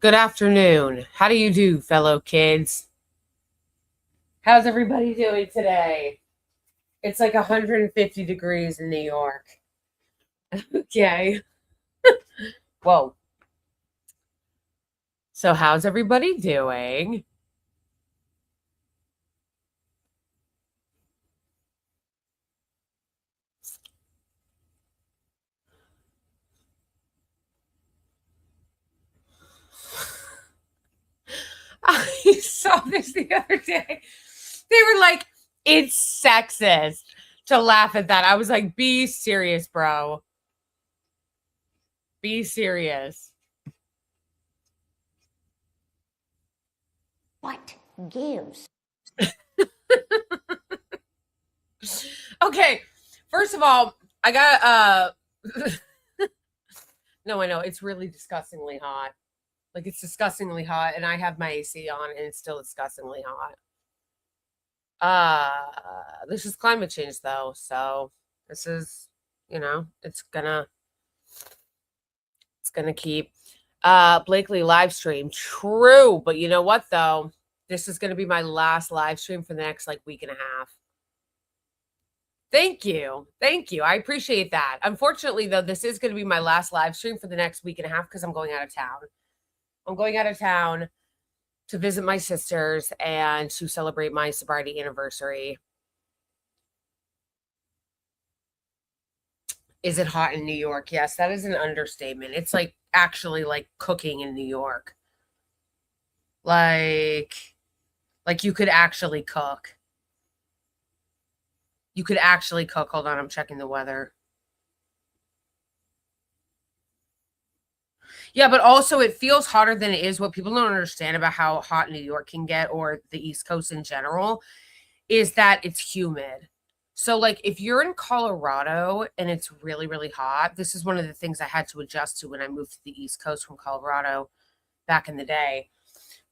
Good afternoon. How do you do, fellow kids? How's everybody doing today? It's like 150 degrees in New York. Okay. Whoa. So, how's everybody doing? I saw this the other day. They were like, it's sexist to laugh at that. I was like, be serious, bro. Be serious. What gives? Okay. First of all, I got no, I know it's really disgustingly hot. Like it's disgustingly hot, and I have my AC on, and it's still disgustingly hot. This is climate change, though, so this is, it's gonna keep. Blakely live stream, true, but you know what though? This is gonna be my last live stream for the next like week and a half. Thank you. I appreciate that. Unfortunately, though, this is gonna be my last live stream for the next week and a half because I'm going out of town. I'm going out of town to visit my sisters and to celebrate my sobriety anniversary. Is it hot in New York? Yes, that is an understatement. It's like actually like cooking in New York. Like like you could actually cook. You could actually cook. Hold on, I'm checking the weather. Yeah, but also it feels hotter than it is. What people don't understand about how hot New York can get or the East Coast in general is that it's humid. So, like, if you're in Colorado and it's really, really hot, this is one of the things I had to adjust to when I moved to the East Coast from Colorado back in the day.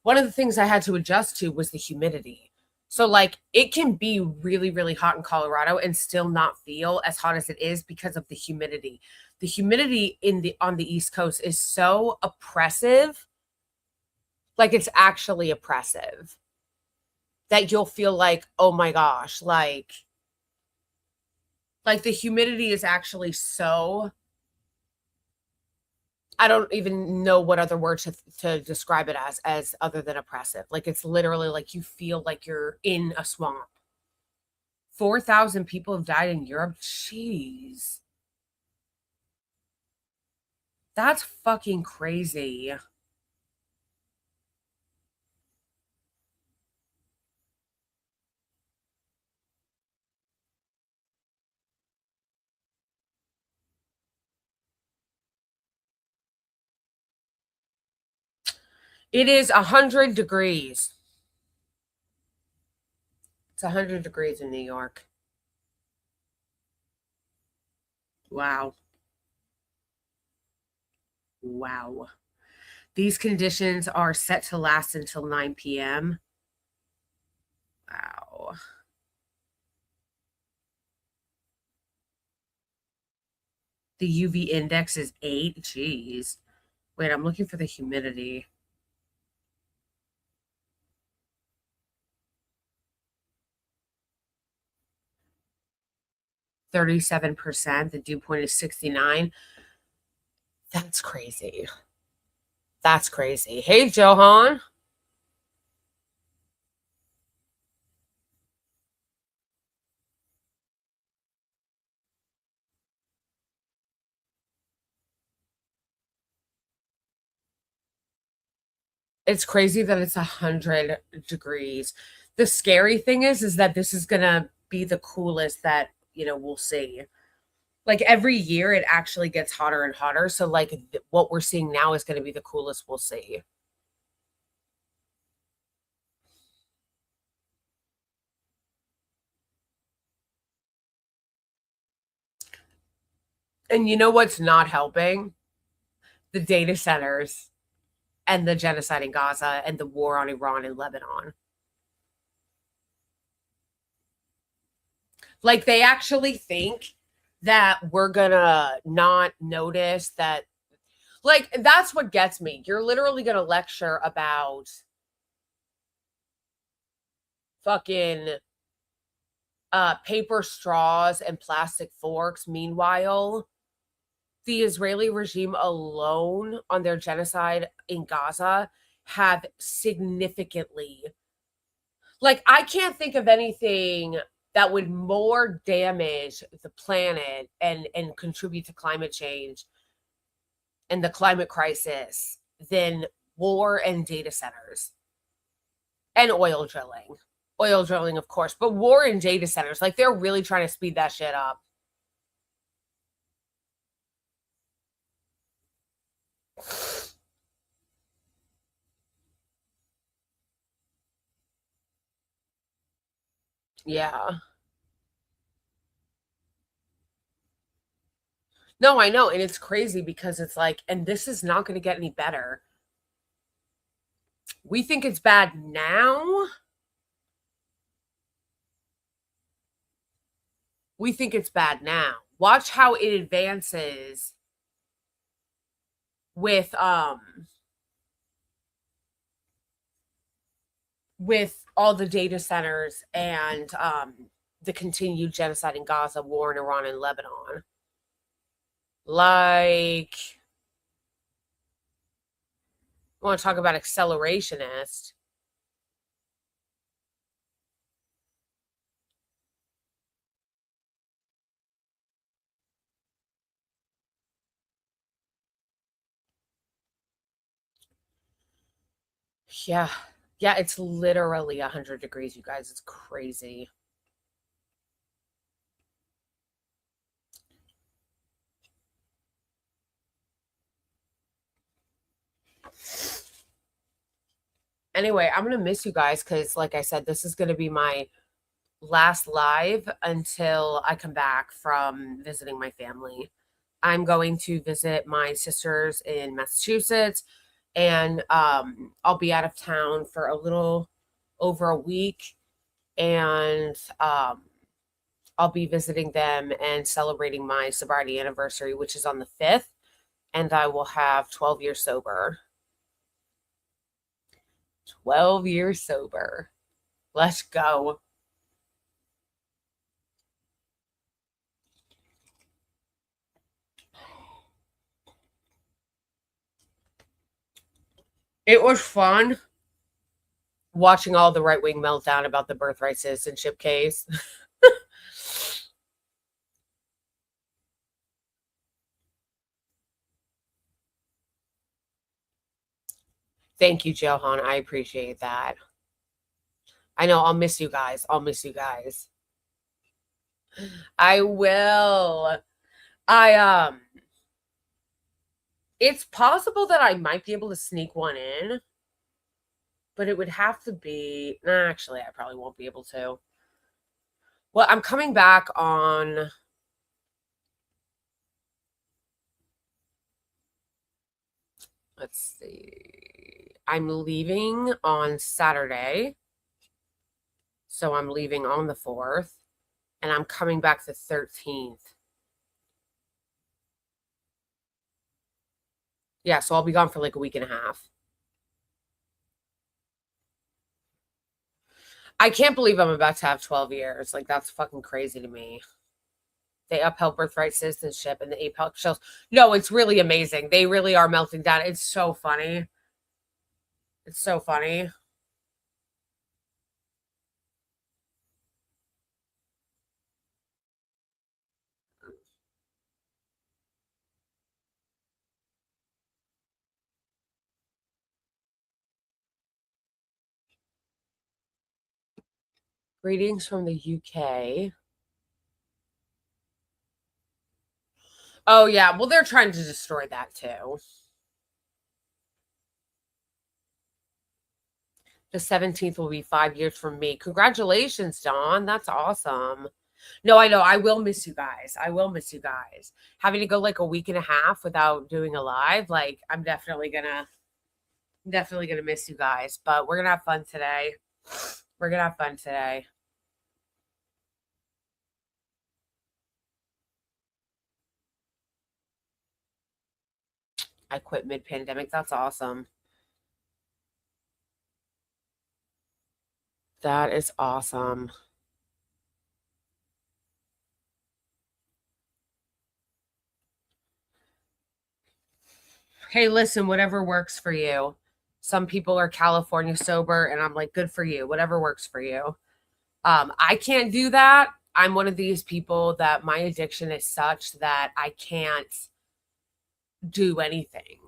One of the things I had to adjust to was the humidity. So, like, it can be really, really hot in Colorado and still not feel as hot as it is because of the humidity. The humidity in the on the East Coast is so oppressive, like it's actually oppressive that you'll feel like, oh my gosh, like the humidity is actually so I don't even know what other word to describe it as other than oppressive. Like it's literally like you feel like you're in a swamp. 4,000 people have died in Europe. Jeez. That's fucking crazy. It is 100 degrees. It's 100 degrees in New York. Wow. Wow. These conditions are set to last until 9 p.m. Wow. The UV index is 8. Jeez. Wait, I'm looking for the humidity. 37%. The dew point is 69. That's crazy. That's crazy. Hey, Johan. It's crazy that it's 100 degrees. The scary thing is that this is gonna be the coolest that we'll see. Like every year, it actually gets hotter and hotter. So like what we're seeing now is gonna be the coolest we'll see. And you know what's not helping? The data centers and the genocide in Gaza and the war on Iran and Lebanon. Like they actually think that we're gonna not notice that. Like, that's what gets me. You're literally going to lecture about fucking paper straws and plastic forks. Meanwhile, the Israeli regime alone on their genocide in Gaza have significantly, like, I can't think of anything that would more damage the planet and contribute to climate change and the climate crisis than war and data centers and oil drilling. Oil drilling, of course, but war and data centers, like, they're really trying to speed that shit up. Yeah. No, I know. And it's crazy because it's like, and this is not going to get any better. We think it's bad now. We think it's bad now. Watch how it advances with all the data centers and the continued genocide in Gaza, war in Iran and Lebanon. Like, I want to talk about accelerationist. Yeah. Yeah, it's literally 100 degrees, you guys. It's crazy. Anyway, I'm going to miss you guys because, like I said, this is going to be my last live until I come back from visiting my family. I'm going to visit my sisters in Massachusetts, and I'll be out of town for a little over a week, and I'll be visiting them and celebrating my sobriety anniversary, which is on the 5th, and I will have 12 years sober. 12 years sober. Let's go. It was fun watching all the right wing meltdown about the birthright citizenship case. Thank you, Johan. I appreciate that. I know I'll miss you guys. I'll miss you guys. I will. I it's possible that I might be able to sneak one in, but it would have to be, actually, I probably won't be able to. Well, I'm coming back on, let's see. I'm leaving on Saturday. So I'm leaving on the 4th, and I'm coming back the 13th. Yeah, so I'll be gone for like a week and a half. I can't believe I'm about to have 12 years. Like, that's fucking crazy to me. They upheld birthright citizenship and the APEC shells. No, it's really amazing. They really are melting down. It's so funny. It's so funny. Greetings from the UK. Oh, yeah. Well, they're trying to destroy that too. The 17th will be 5 years from me. Congratulations, Dawn. That's awesome. No, I know. I will miss you guys. I will miss you guys. Having to go like a week and a half without doing a live, like, I'm definitely gonna miss you guys. But we're gonna have fun today. We're gonna have fun today. I quit mid-pandemic. That's awesome. That is awesome. Hey, listen, whatever works for you. Some people are California sober, and I'm like, good for you. Whatever works for you. I can't do that. I'm one of these people that my addiction is such that I can't do anything.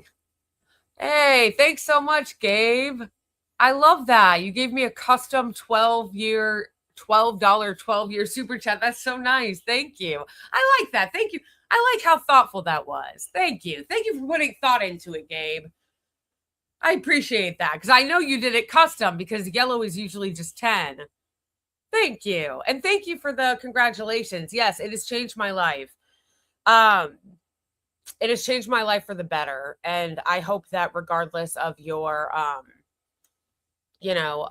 Hey, thanks so much, Gabe. I love that. You gave me a custom 12-year super chat. That's so nice. Thank you. I like that. Thank you. I like how thoughtful that was. Thank you. Thank you for putting thought into it, Gabe. I appreciate that because I know you did it custom because yellow is usually just 10. Thank you. And thank you for the congratulations. Yes, it has changed my life. Um, it has changed my life for the better. And I hope that regardless of your you know,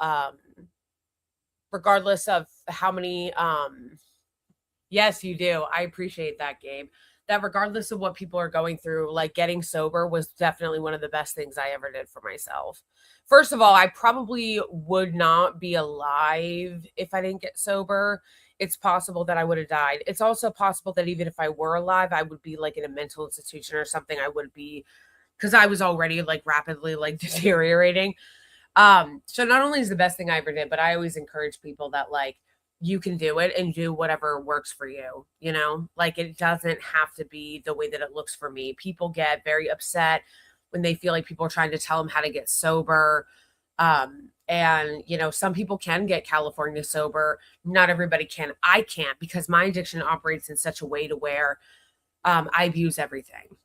regardless of how many yes, you do. I appreciate that, Gabe. That regardless of what people are going through, like getting sober was definitely one of the best things I ever did for myself. First of all, I probably would not be alive if I didn't get sober. It's possible that I would have died. It's also possible that even if I were alive, I would be like in a mental institution or something. I would be because I was already like rapidly like deteriorating. So not only is the best thing I ever did, but I always encourage people that like you can do it and do whatever works for you, you know? Like it doesn't have to be the way that it looks for me. People get very upset when they feel like people are trying to tell them how to get sober. And you know, some people can get California sober. Not everybody can. I can't because my addiction operates in such a way to where I abuse everything.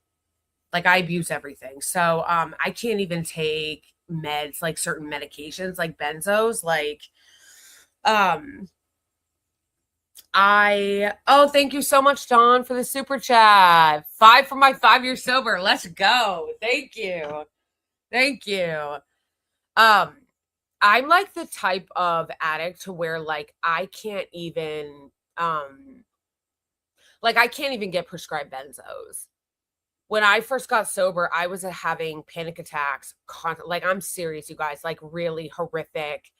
Like I abuse everything. So I can't even take meds, like certain medications, like benzos. Like um thank you so much, Dawn, for the super chat. 5 for my 5 years sober. Let's go. Thank you. Thank you. Um, I'm like the type of addict to where like I can't even like I can't even get prescribed benzos. When I first got sober, I was having panic attacks. Like, I'm serious, you guys, like really horrific,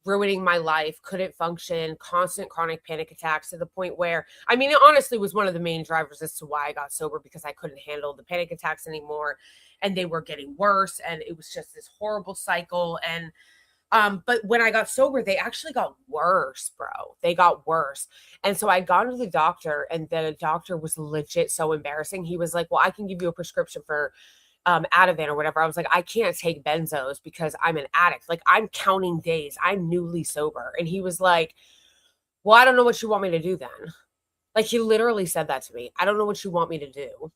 ruining my life, couldn't function, constant chronic panic attacks to the point where, I mean, it honestly was one of the main drivers as to why I got sober because I couldn't handle the panic attacks anymore and they were getting worse. And it was just this horrible cycle. And but when I got sober, they actually got worse, bro. They got worse. And so I'd gone to the doctor, and the doctor was legit so embarrassing. He was like, well, I can give you a prescription for Ativan or whatever. I was like, I can't take benzos because I'm an addict. Like, I'm counting days. I'm newly sober. And he was like, well, I don't know what you want me to do then. Like, he literally said that to me. I don't know what you want me to do.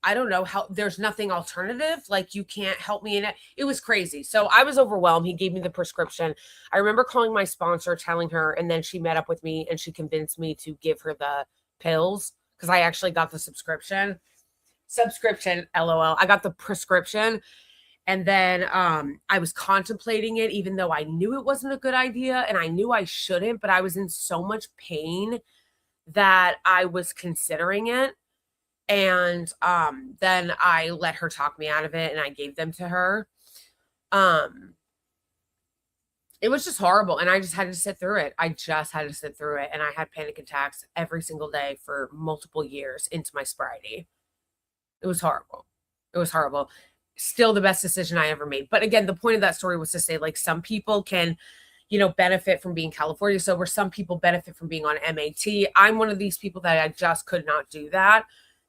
I don't know how there's nothing alternative. Like you can't help me in it. It was crazy. So I was overwhelmed. He gave me the prescription. I remember calling my sponsor, telling her, and then she met up with me and she convinced me to give her the pills because I actually got the subscription. Subscription, LOL. I got the prescription. And then I was contemplating it, even though I knew it wasn't a good idea and I knew I shouldn't, but I was in so much pain that I was considering it. And then I let her talk me out of it and I gave them to her. It was just horrible and I just had to sit through it. I just had to sit through it and I had panic attacks every single day for multiple years into my sobriety. It was horrible. It was horrible. Still the best decision I ever made. But again, the point of that story was to say like some people can, you know, benefit from being California sober. Some people benefit from being on MAT. I'm one of these people that I just could not do that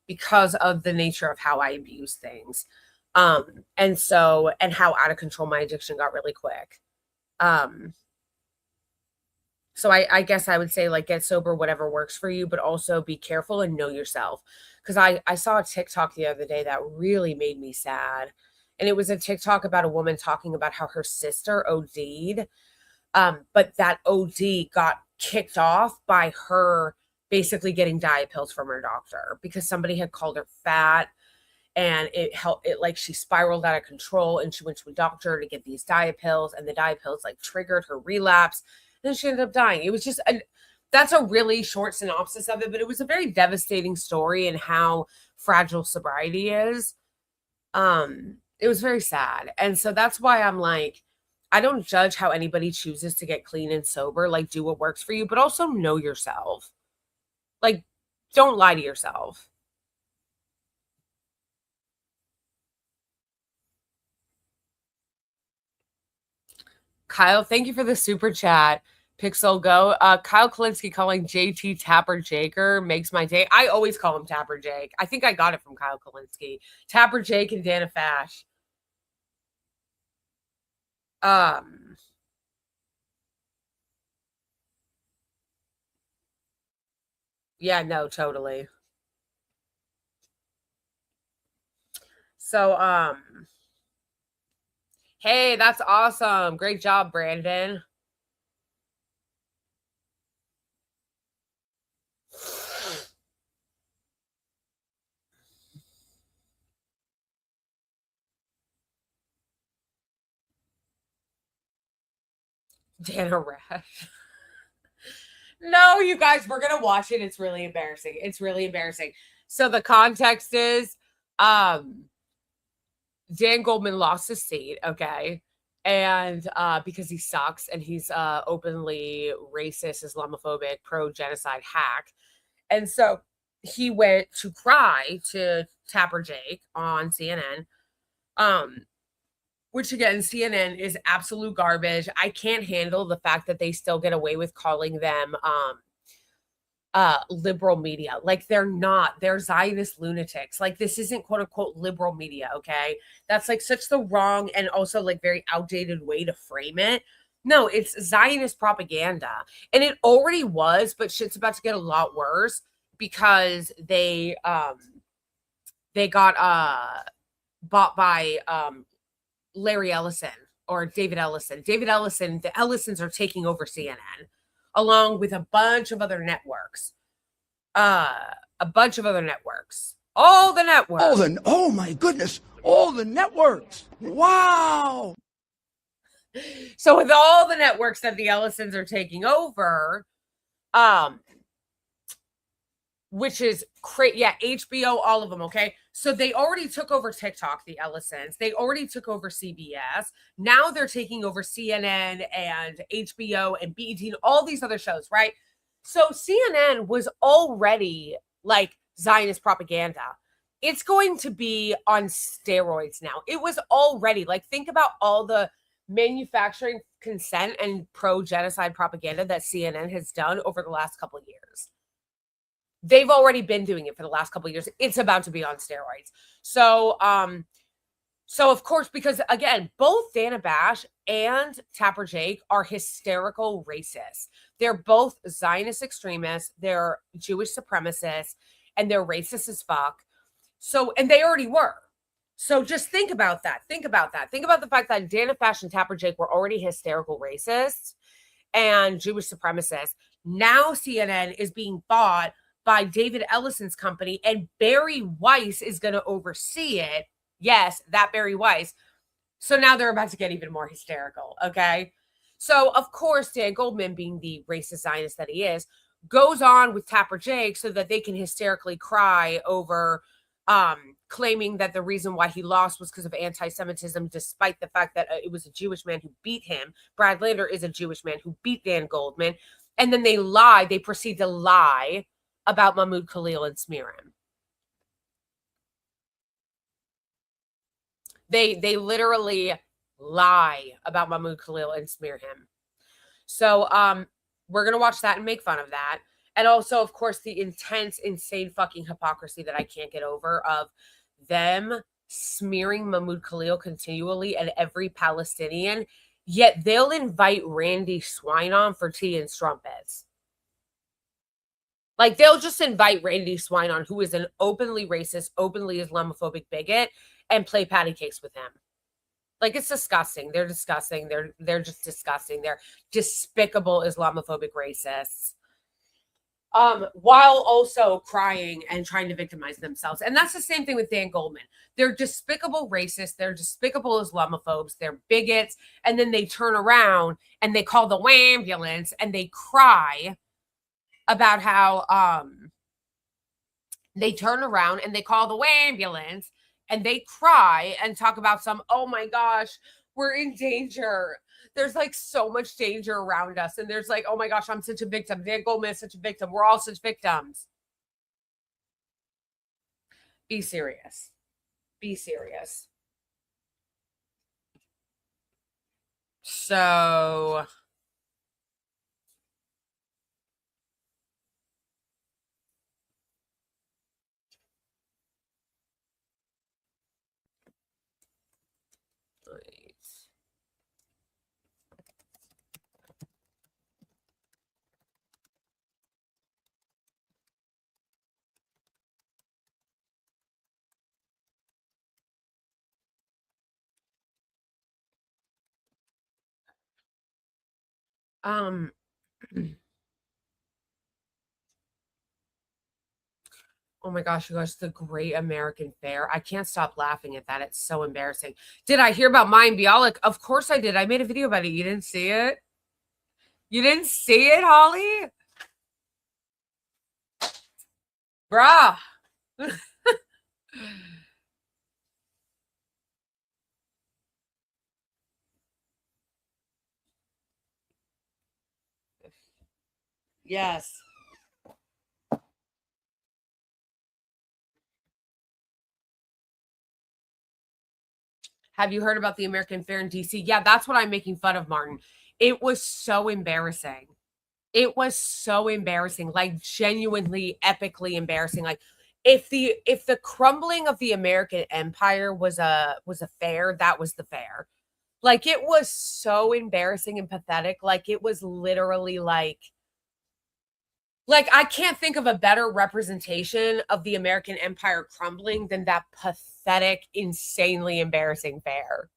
because of the nature of how I abuse things. And how out of control my addiction got really quick. So I guess I would say like get sober, whatever works for you, but also be careful and know yourself. Cause I saw a TikTok the other day that really made me sad. And it was a TikTok about a woman talking about how her sister OD'd. But that OD got kicked off by her basically getting diet pills from her doctor because somebody had called her fat and it helped it like she spiraled out of control and she went to a doctor to get these diet pills and the diet pills like triggered her relapse. Then she ended up dying. It was just That's a really short synopsis of it, but it was a very devastating story and how fragile sobriety is. It was very sad. And so that's why I'm like, I don't judge how anybody chooses to get clean and sober. Like, do what works for you, but also know yourself. Like, don't lie to yourself. Kyle, thank you for the super chat. Pixel Go. Kyle Kalinsky calling JT Tapper Jaker makes my day. I always call him Tapper Jake. I think I got it from Kyle Kalinsky. Tapper Jake and Dana Fash. Yeah, no, totally. So, hey, that's awesome. Great job, Brandon. Dana Rash. No, you guys, we're gonna watch it. It's really embarrassing. It's really embarrassing. So the context is Dan Goldman lost his seat, okay? And because he sucks and he's openly racist, Islamophobic, pro-genocide hack. And so he went to cry to Tapper Jake on CNN. Which again, CNN is absolute garbage. I can't handle the fact that they still get away with calling them liberal media. Like, they're not. They're Zionist lunatics. Like, this isn't quote unquote liberal media, okay? That's like such the wrong and also like very outdated way to frame it. No, it's Zionist propaganda. And it already was, but shit's about to get a lot worse because they got bought by Larry Ellison or David Ellison. David Ellison, the Ellisons are taking over CNN along with a bunch of other networks. A bunch of other networks. All the networks. Oh my goodness. All the networks. Wow. So with all the networks that the Ellisons are taking over, which is crazy. Yeah, HBO, all of them, okay? So they already took over TikTok, the Ellisons. They already took over CBS. Now they're taking over CNN and HBO and BET and all these other shows, right? So CNN was already like Zionist propaganda. It's going to be on steroids now. It was already, like, think about all the manufacturing consent and pro-genocide propaganda that CNN has done over the last couple of years. They've already been doing it for the last couple of years. It's about to be on steroids. So of course, because again, both Dana Bash and Tapper Jake are hysterical racists. They're both Zionist extremists. They're Jewish supremacists, and they're racist as fuck. So, and they already were. So just think about that. Think about that. Think about the fact that Dana Bash and Tapper Jake were already hysterical racists and Jewish supremacists. Now CNN is being bought by David Ellison's company, and Barry Weiss is going to oversee it. Yes, that Barry Weiss. So now they're about to get even more hysterical, okay? So, of course, Dan Goldman, being the racist Zionist that he is, goes on with Tapper Jake so that they can hysterically cry over claiming that the reason why he lost was because of anti-Semitism, despite the fact that it was a Jewish man who beat him. Brad Lander is a Jewish man who beat Dan Goldman. And then they proceed to lie about Mahmoud Khalil and smear him. They literally lie about Mahmoud Khalil and smear him. So we're going to watch that and make fun of that. And also, of course, the intense, insane fucking hypocrisy that I can't get over of them smearing Mahmoud Khalil continually and every Palestinian, yet they'll invite Randy Swine on for tea and strumpets. Like, they'll just invite Randy Swine on, who is an openly racist, openly Islamophobic bigot, and play patty cakes with him. Like, it's disgusting. They're disgusting. They're just disgusting. They're despicable Islamophobic racists. While also crying and trying to victimize themselves. And that's the same thing with Dan Goldman. They're despicable racists. They're despicable Islamophobes. They're bigots. And then they turn around and they call the ambulance and they cry about how they turn around and they call the ambulance and they cry and talk about some, oh my gosh, we're in danger. There's like so much danger around us. And there's like, oh my gosh, I'm such a victim. Van Gogh is such a victim. We're all such victims. Be serious. Be serious. So um oh my gosh, you guys, the Great American Fair. I can't stop laughing at that. It's so embarrassing. Did I hear about Mayim Bialik? Of course I did. I made a video about it. You didn't see it? You didn't see it, Holly? Bruh. Yes. Have you heard about the American Fair in DC? Yeah, that's what I'm making fun of, Martin. It was so embarrassing. It was so embarrassing, like genuinely epically embarrassing. Like if the crumbling of the American empire was a fair, that was the fair. Like it was so embarrassing and pathetic. Like it was literally like I can't think of a better representation of the American empire crumbling than that pathetic, insanely embarrassing fair.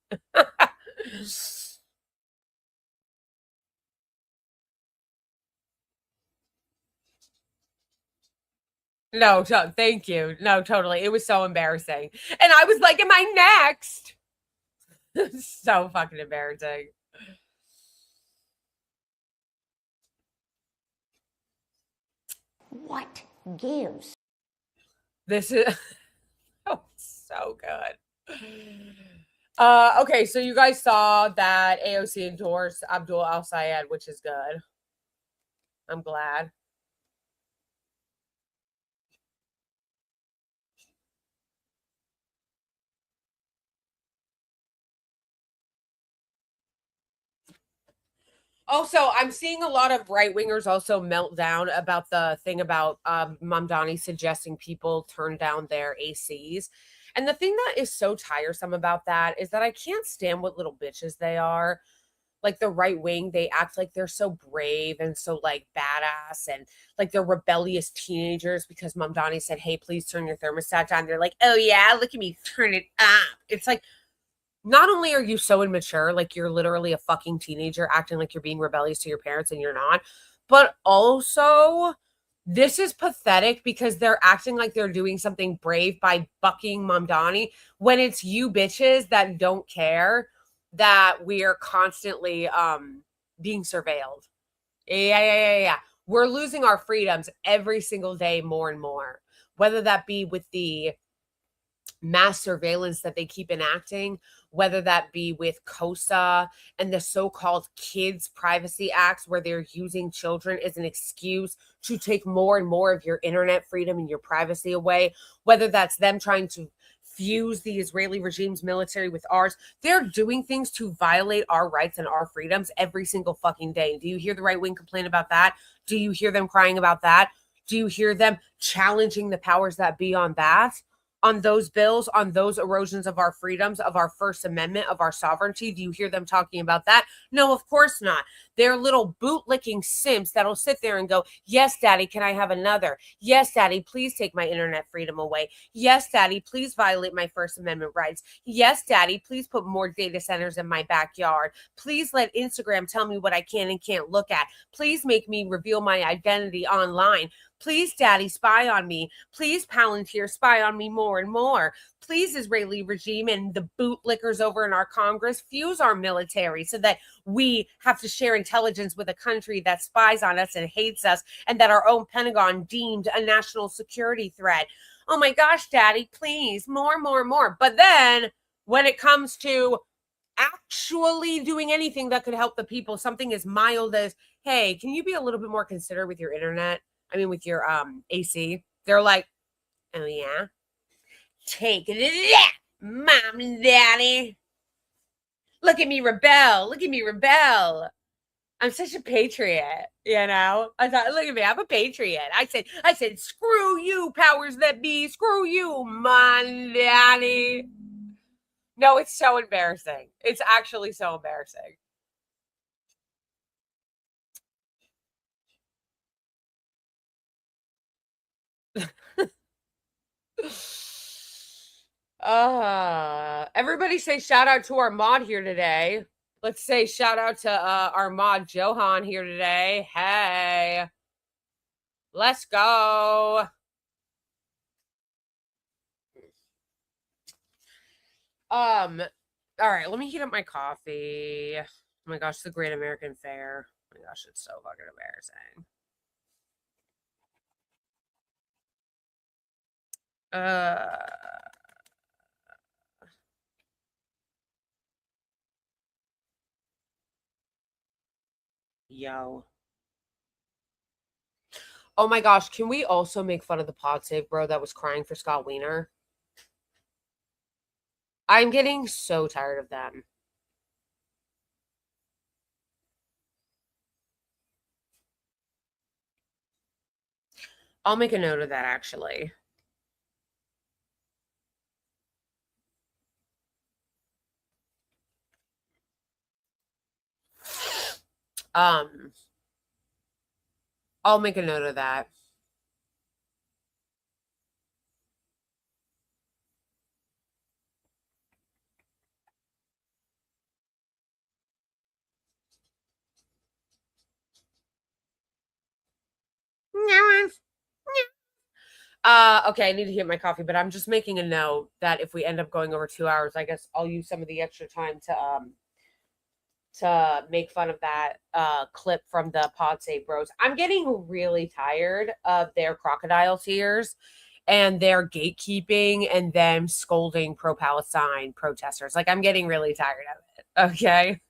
No, thank you. No, totally. It was so embarrassing. And I was like, am I next? So fucking embarrassing. What gives? This is oh, so good. Okay, so you guys saw that AOC endorsed Abdul al-Sayed, which is good. I'm glad. Also, I'm seeing a lot of right wingers also melt down about the thing about Mamdani suggesting people turn down their ACs. And the thing that is so tiresome about that is that I can't stand what little bitches they are. Like the right wing, they act like they're so brave and so like badass and like they're rebellious teenagers because Mamdani said, hey, please turn your thermostat down. They're like, oh yeah, look at me, turn it up. It's like, not only are you so immature, like you're literally a fucking teenager acting like you're being rebellious to your parents and you're not, but also this is pathetic because they're acting like they're doing something brave by bucking Mamdani when it's you bitches that don't care that we are constantly being surveilled. Yeah. We're losing our freedoms every single day more and more, whether that be with the mass surveillance that they keep enacting, whether that be with COSA and the so-called Kids Privacy Acts, where they're using children as an excuse to take more and more of your internet freedom and your privacy away, whether that's them trying to fuse the Israeli regime's military with ours. They're doing things to violate our rights and our freedoms every single fucking day. Do you hear the right wing complain about that? Do you hear them crying about that? Do you hear them challenging the powers that be on that? On those bills, on those erosions of our freedoms, of our First Amendment, of our sovereignty? Do you hear them talking about that? No, of course not. They're little bootlicking simps that'll sit there and go, yes, daddy, can I have another? Yes, daddy, please take my internet freedom away. Yes, daddy, please violate my First Amendment rights. Yes, daddy, please put more data centers in my backyard. Please let Instagram tell me what I can and can't look at. Please make me reveal my identity online. Please, Daddy, spy on me. Please, Palantir, spy on me more and more. Please, Israeli regime and the bootlickers over in our Congress, fuse our military so that we have to share intelligence with a country that spies on us and hates us, and that our own Pentagon deemed a national security threat. Oh my gosh, Daddy, please, more, more, more. But then when it comes to actually doing anything that could help the people, something as mild as, hey, can you be a little bit more considerate with your internet? I mean, with your AC. They're like, oh yeah, take it, Mom and Daddy. Look at me rebel. Look at me rebel. I'm such a patriot, you know. I thought, look at me, I'm a patriot. I said, screw you, powers that be. Screw you, Mom and Daddy. No, it's so embarrassing. It's actually so embarrassing. Everybody say shout out to our mod here today. Let's say shout out to our mod Johan here today. Hey, let's go. All right, let me heat up my coffee. Oh my gosh, the Great American Fair. Oh my gosh, it's so fucking embarrassing. Yo. Oh my gosh, can we also make fun of the pod save bro that was crying for Scott Wiener? I'm getting so tired of them. I'll make a note of that actually. I'll make a note of that. Okay, I need to get my coffee, but I'm just making a note that if we end up going over 2 hours, I guess I'll use some of the extra time to make fun of that clip from the Pod Save Bros. I'm getting really tired of their crocodile tears and their gatekeeping and them scolding pro-Palestine protesters. Like, I'm getting really tired of it. Okay.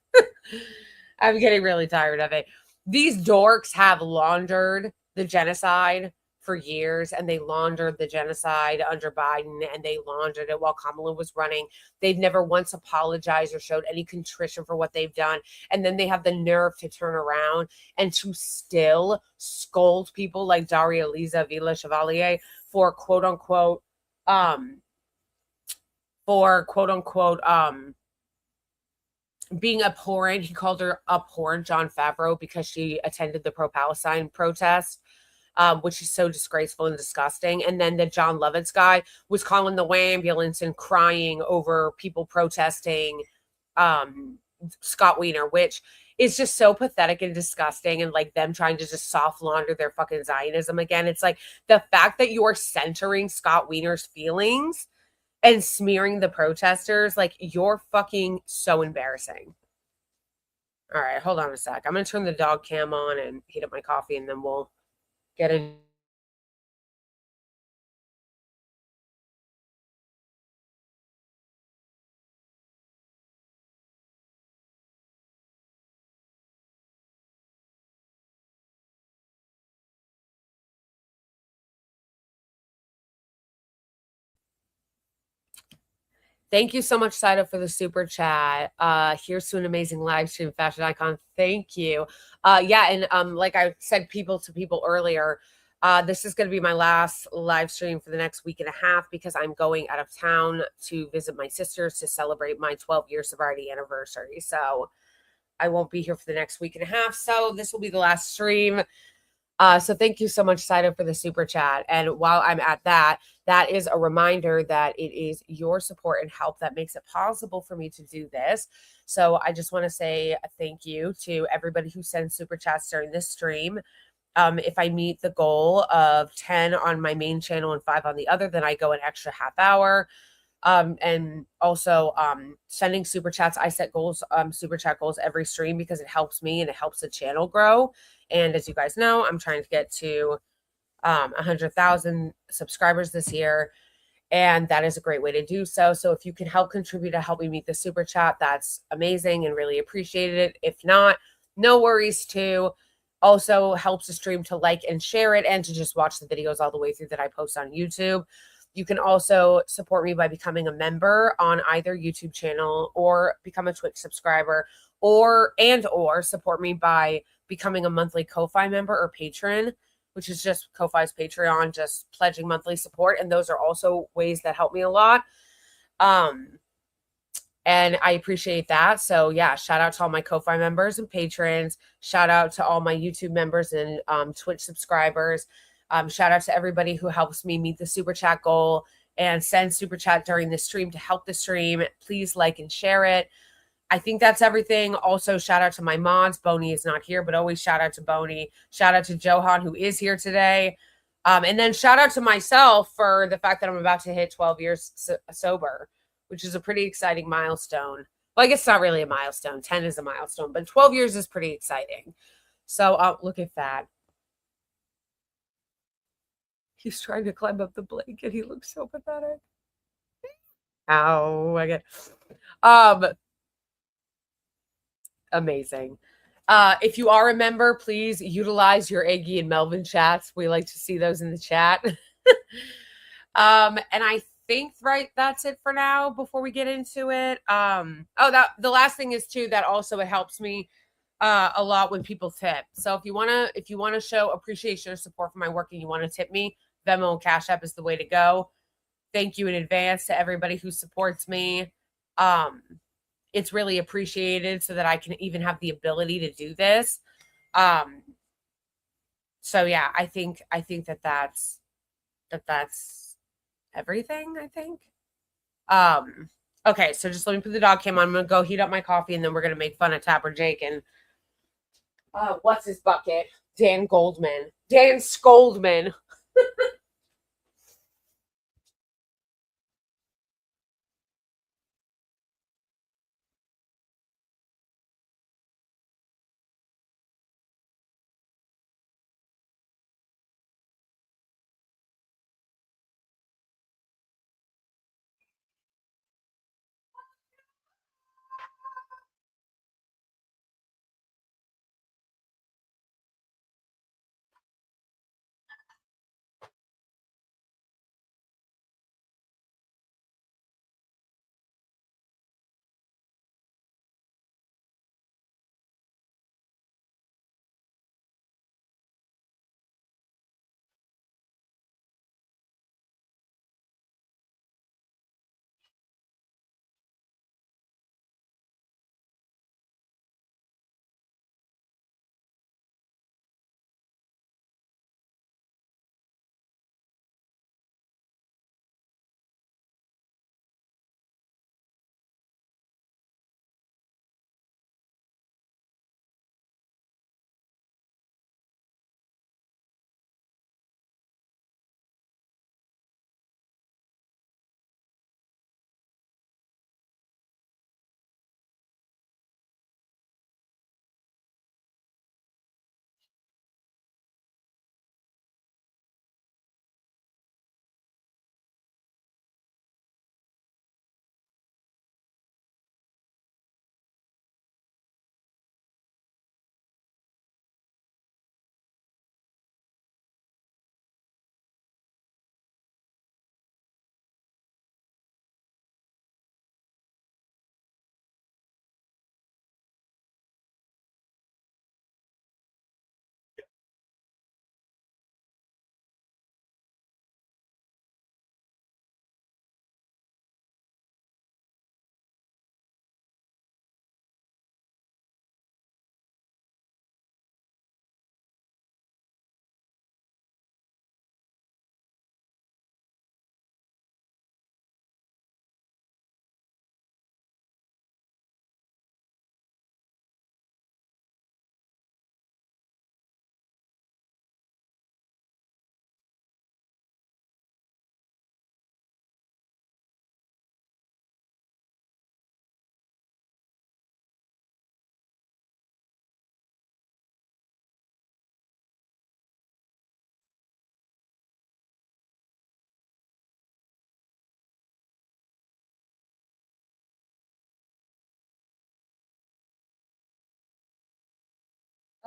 I'm getting really tired of it. These dorks have laundered the genocide for years, and they laundered the genocide under Biden, and they laundered it while Kamala was running. They've never once apologized or showed any contrition for what they've done. And then they have the nerve to turn around and to still scold people like Daria Liza Villa Chevalier for quote unquote being abhorrent. He called her abhorrent, Jon Favreau, because she attended the pro-Palestine protest, which is so disgraceful and disgusting. And then the John Lovitz guy was calling the ambulance and crying over people protesting Scott Wiener, which is just so pathetic and disgusting, and like them trying to just soft launder their fucking Zionism again. It's like the fact that you're centering Scott Wiener's feelings and smearing the protesters, like, you're fucking so embarrassing. All right, hold on a sec. I'm going to turn the dog cam on and heat up my coffee, and then we'll get in. Thank you so much, Saida, for the super chat. Here's to an amazing live stream, fashion icon. Thank you. Yeah, and like I said people earlier, this is going to be my last live stream for the next week and a half because I'm going out of town to visit my sisters to celebrate my 12-year sobriety anniversary. So I won't be here for the next week and a half. So this will be the last stream. So thank you so much, Saida, for the super chat. And while I'm at that, that is a reminder that it is your support and help that makes it possible for me to do this. So I just want to say thank you to everybody who sends super chats during this stream. If I meet the goal of 10 on my main channel and 5 on the other, then I go an extra half hour. And also sending super chats. I set goals, super chat goals every stream because it helps me and it helps the channel grow. And as you guys know, I'm trying to get to 100,000 subscribers this year. And that is a great way to do so. So if you can help contribute to help me meet the super chat, that's amazing and really appreciated it. If not, no worries too. Also helps the stream to like and share it and to just watch the videos all the way through that I post on YouTube. You can also support me by becoming a member on either YouTube channel or become a Twitch subscriber or support me by becoming a monthly Ko-Fi member or patron, which is just Ko-Fi's Patreon, just pledging monthly support. And those are also ways that help me a lot. And I appreciate that. So yeah, shout out to all my Ko-Fi members and patrons. Shout out to all my YouTube members and Twitch subscribers. Shout out to everybody who helps me meet the super chat goal and send super chat during the stream to help the stream. Please like and share it. I think that's everything. Also, shout out to my mods. Boney is not here, but always shout out to Boney. Shout out to Johan, who is here today. And then shout out to myself for the fact that I'm about to hit 12 years sober, which is a pretty exciting milestone. Well, I guess it's not really a milestone. 10 is a milestone, but 12 years is pretty exciting. So look at that. He's trying to climb up the blanket. He looks so pathetic. Ow, I get amazing. If you are a member, please utilize your Iggy and Melvin chats. We like to see those in the chat. And I think that's it for now before we get into it. The last thing is too that also it helps me a lot when people tip. So if you wanna show appreciation or support for my work and you want to tip me, Venmo and Cash App is the way to go. Thank you in advance to everybody who supports me. It's really appreciated so that I can even have the ability to do this. So yeah, I think that's everything, I think. Okay, so just let me put the dog cam on. I'm gonna go heat up my coffee and then we're gonna make fun of Tapper Jake and what's his bucket? Dan Scoldman.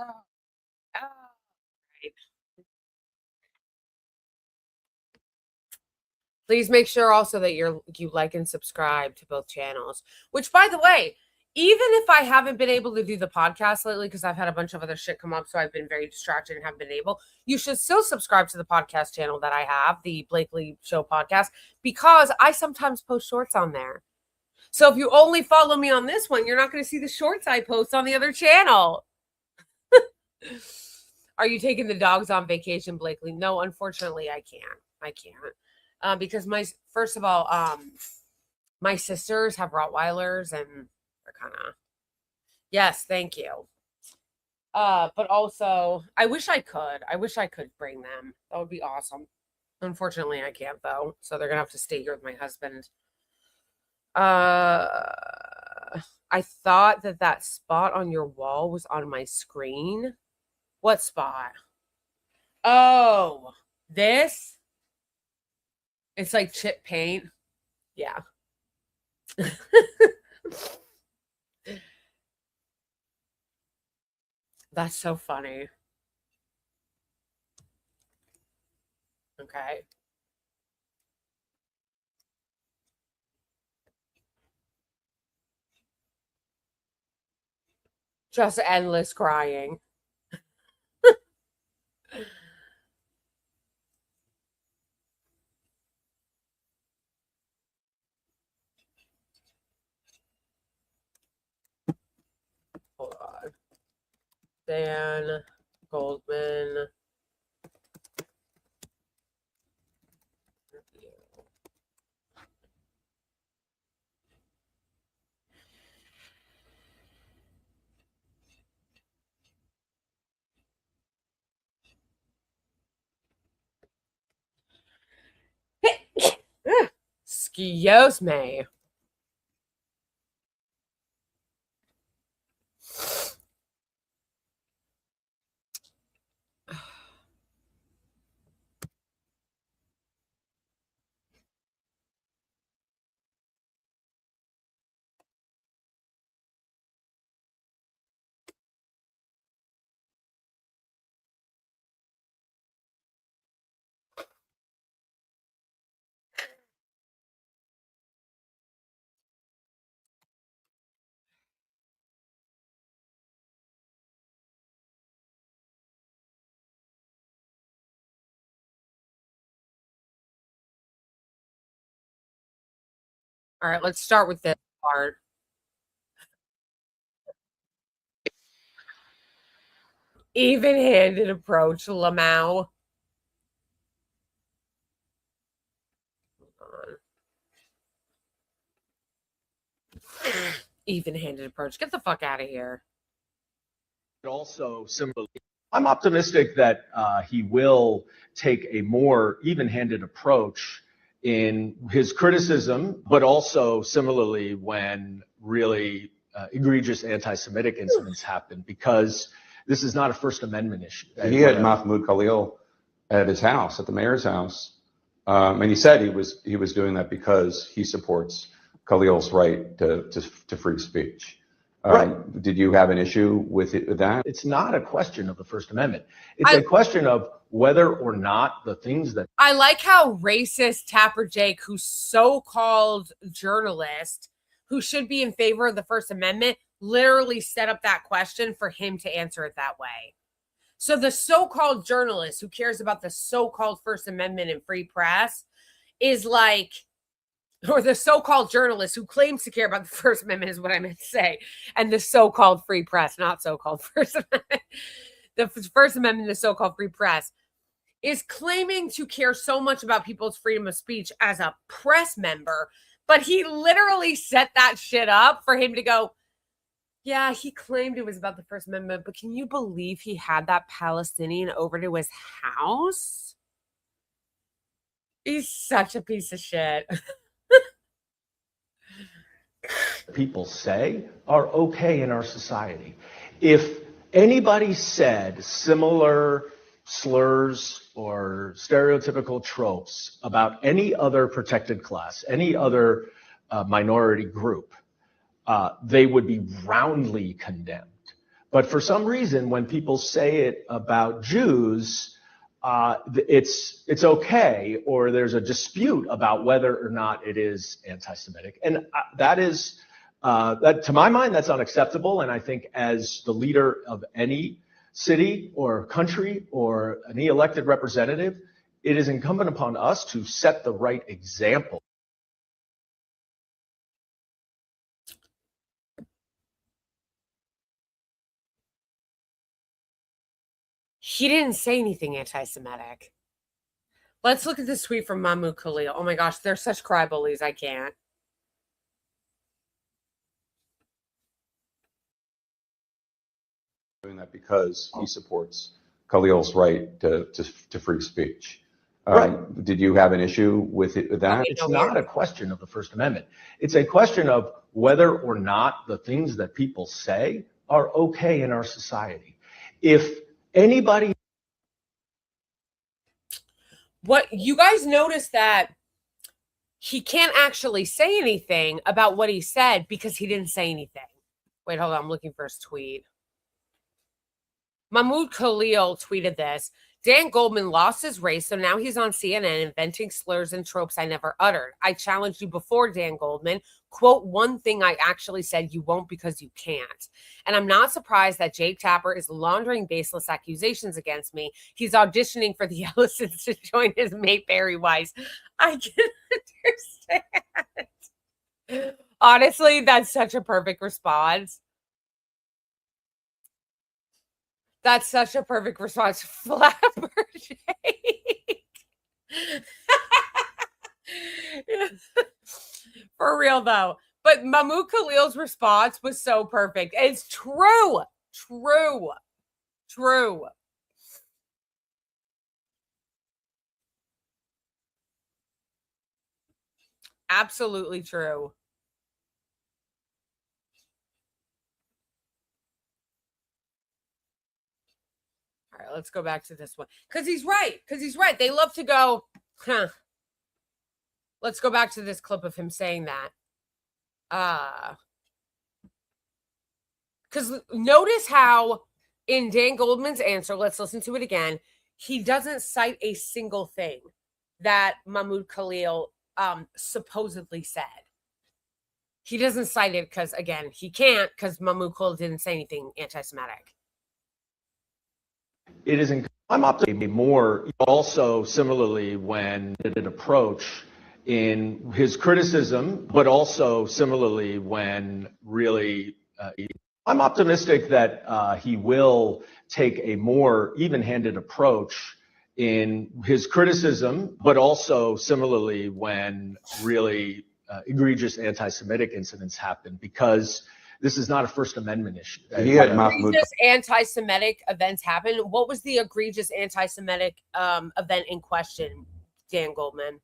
Oh, oh, right. Please make sure also that you like and subscribe to both channels. Which, by the way, even if I haven't been able to do the podcast lately because I've had a bunch of other shit come up, so I've been very distracted and haven't been able, you should still subscribe to the podcast channel that I have, the Blakely Show podcast, because I sometimes post shorts on there. So if you only follow me on this one, you're not going to see the shorts I post on the other channel. Are you taking the dogs on vacation, Blakely? No, unfortunately, I can't. I can't. Because first of all, my sisters have Rottweilers and they're kind of, yes, thank you. But also, I wish I could bring them. That would be awesome. Unfortunately, I can't though. So they're gonna have to stay here with my husband. I thought that spot on your wall was on my screen. What spot? Oh, this? It's like chip paint. Yeah. That's so funny. Okay. Just endless crying. Hold on. Dan Goldman. Excuse me. All right, let's start with this part. Even-handed approach, Lamau. Even-handed approach. Get the fuck out of here. Also, similarly, I'm optimistic that he will take a more even-handed approach in his criticism, but also similarly when really egregious anti-Semitic incidents happen, because this is not a First Amendment issue. He had Mahmoud Khalil at his house, at the mayor's house, and he said he was doing that because he supports Khalil's right to free speech. Right. Did you have an issue with that? It's not a question of the First Amendment. It's a question of whether or not the things that... I like how racist Tapper Jake, who's so-called journalist, who should be in favor of the First Amendment, literally set up that question for him to answer it that way. So the so-called journalist who cares about the so-called First Amendment and free press is like... or the so-called journalist who claims to care about the First Amendment is what I meant to say. And the so-called free press, not so-called First Amendment. The First Amendment, the so-called free press, is claiming to care so much about people's freedom of speech as a press member. But he literally set that shit up for him to go, yeah, he claimed it was about the First Amendment, but can you believe he had that Palestinian over to his house? He's such a piece of shit. people say are okay in our society. If anybody said similar slurs or stereotypical tropes about any other protected class, any other minority group, they would be roundly condemned. But for some reason, when people say it about Jews, it's okay, or there's a dispute about whether or not it is anti-Semitic, and that, to my mind, that's unacceptable. And I think as the leader of any city or country or any elected representative, it is incumbent upon us to set the right example. He didn't say anything anti-Semitic. Let's look at this tweet from Mahmoud Khalil. Oh my gosh, they're such cry bullies. I can't. Doing that because he supports Khalil's right to free speech. Right. Did you have an issue with that? It's not a question of the First Amendment. It's a question of whether or not the things that people say are okay in our society. If anybody... What you guys notice that he can't actually say anything about what he said because he didn't say anything. Wait, hold on. I'm looking for his tweet. Mahmoud Khalil tweeted this. Dan Goldman lost his race, so now he's on CNN inventing slurs and tropes I never uttered. I challenged you before, Dan Goldman. Quote one thing I actually said, you won't because you can't. And I'm not surprised that Jake Tapper is laundering baseless accusations against me. He's auditioning for the Ellisons to join his mate Barry Weiss. I can understand. Honestly, that's such a perfect response. That's such a perfect response. Flapper Jake. For real, though. But Mahmoud Khalil's response was so perfect. It's true. True. True. Absolutely true. All right, let's go back to this one. Because he's right. Because he's right. They love to go, huh. Let's go back to this clip of him saying that. Because notice how in Dan Goldman's answer, let's listen to it again, he doesn't cite a single thing that Mahmoud Khalil supposedly said. He doesn't cite it because, again, he can't because Mahmoud Khalil didn't say anything anti-Semitic. It is I'm optimistic more also similarly when an approach in his criticism, but also similarly when really I'm optimistic that he will take a more even-handed approach in his criticism, but also similarly when really egregious anti-Semitic incidents happen, because this is not a First Amendment issue. He had Mahmoud. Egregious anti-Semitic events happen. What was the egregious anti-Semitic event in question, Dan Goldman?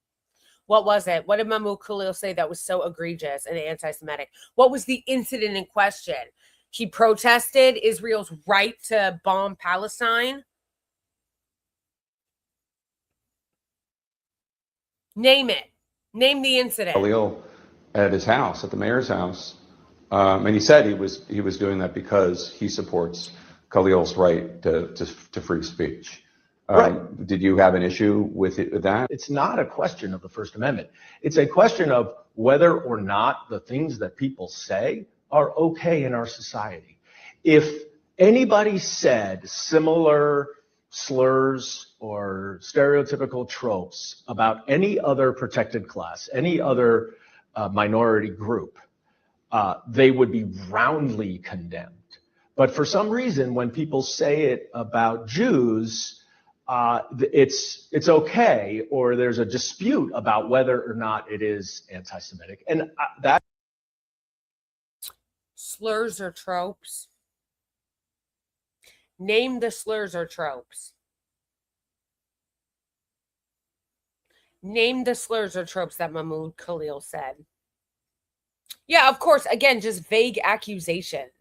What was it? What did Mahmoud Khalil say that was so egregious and anti-Semitic? What was the incident in question? He protested Israel's right to bomb Palestine. Name it. Name the incident. Khalil at his house, at the mayor's house. And he said he was doing that because he supports Khalil's right to free speech. Right. Did you have an issue with that? It's not a question of the First Amendment. It's a question of whether or not the things that people say are okay in our society. If anybody said similar slurs or stereotypical tropes about any other protected class, any other minority group, they would be roundly condemned. But for some reason, when people say it about Jews, it's okay, or there's a dispute about whether or not it is anti-Semitic. And that slurs or tropes. Name the slurs or tropes. Name the slurs or tropes that Mahmoud Khalil said. Yeah, of course. Again, just vague accusations.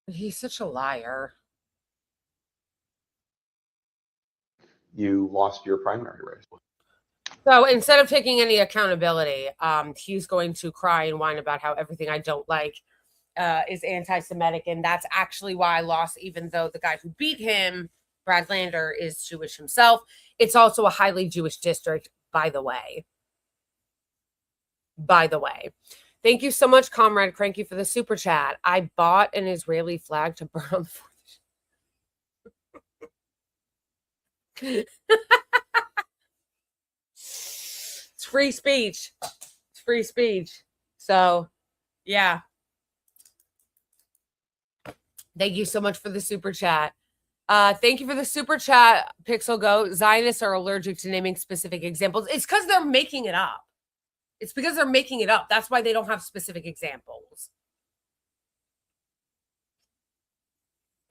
He's such a liar. You lost your primary race. So instead of taking any accountability, he's going to cry and whine about how everything I don't like is anti-Semitic, and that's actually why I lost, even though the guy who beat him, Brad Lander, is Jewish himself. It's also a highly Jewish district, by the way. By the way. Thank you so much, Comrade Cranky, for the super chat. I bought an Israeli flag to burn on the 4th. It's free speech. It's free speech. So, yeah. Thank you so much for the super chat. Thank you for the super chat, Pixel Go. Zionists are allergic to naming specific examples. It's because they're making it up. It's because they're making it up. That's why they don't have specific examples.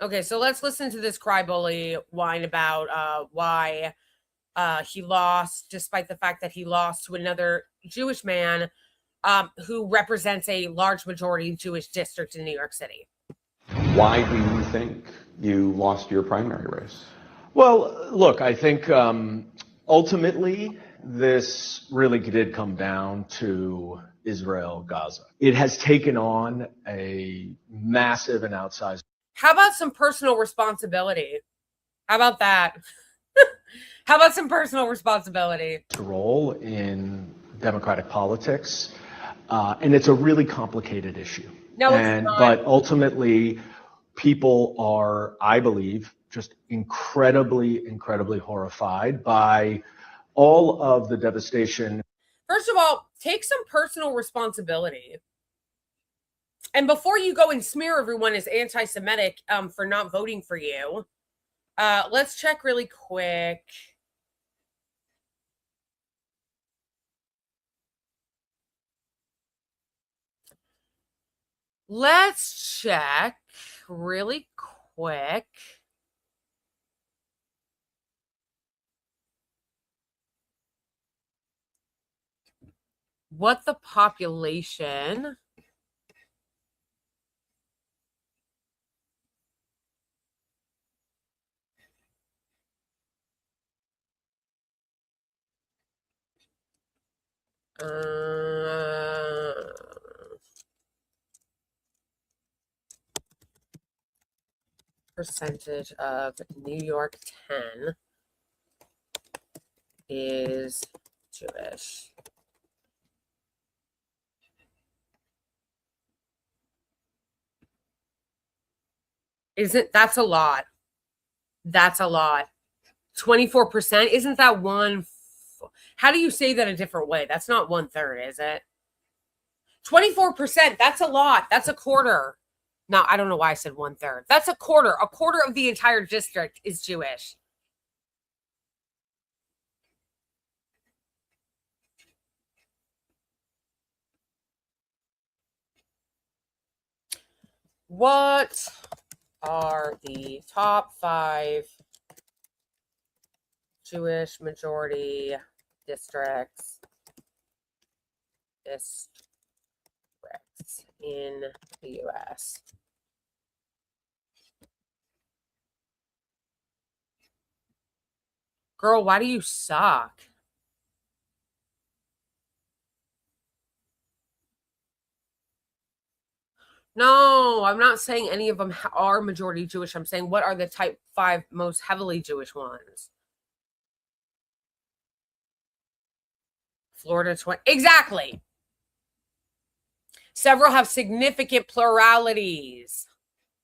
Okay, so let's listen to this crybaby whine about why he lost, despite the fact that he lost to another Jewish man who represents a large majority Jewish district in New York City. Why do you think you lost your primary race? Well, look, I think ultimately this really did come down to Israel, Gaza. It has taken on a massive and outsized. How about some personal responsibility? How about that? How about some personal responsibility? Role in democratic politics, and it's a really complicated issue. No, it's not. But ultimately, people are, I believe, just incredibly, incredibly horrified by all of the devastation. First of all, take some personal responsibility. And before you go and smear everyone as anti-Semitic for not voting for you, let's check really quick. Let's check really quick. What the population percentage of New York 10 is Jewish. That's a lot. That's a lot. 24%. Isn't that one? How do you say that a different way? That's not 1/3, is it? 24%. That's a lot. That's a quarter. No, I don't know why I said 1/3. That's a quarter. A quarter of the entire district is Jewish. What are the top 5 Jewish majority districts in the U.S.? Girl, why do you suck? No, I'm not saying any of them are majority Jewish. I'm saying what are the type 5 most heavily Jewish ones? Florida 20. Exactly. Several have significant pluralities.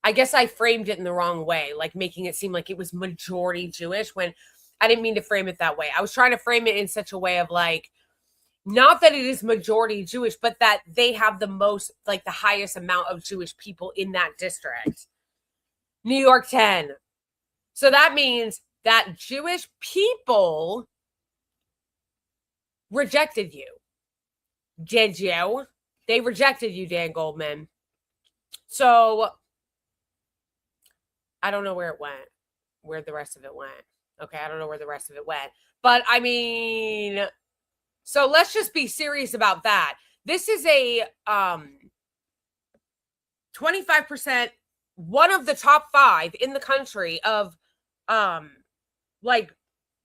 I guess I framed it in the wrong way, like making it seem like it was majority Jewish when I didn't mean to frame it that way. I was trying to frame it in such a way of like, not that it is majority Jewish, but that they have the most, like the highest amount of Jewish people in that district. New York 10. So that means that Jewish people rejected you. Did you? They rejected you, Dan Goldman. So I don't know where it went, where the rest of it went. Okay, I don't know where the rest of it went. But I mean, so let's just be serious about that. This is a 25% one of the top 5 in the country of like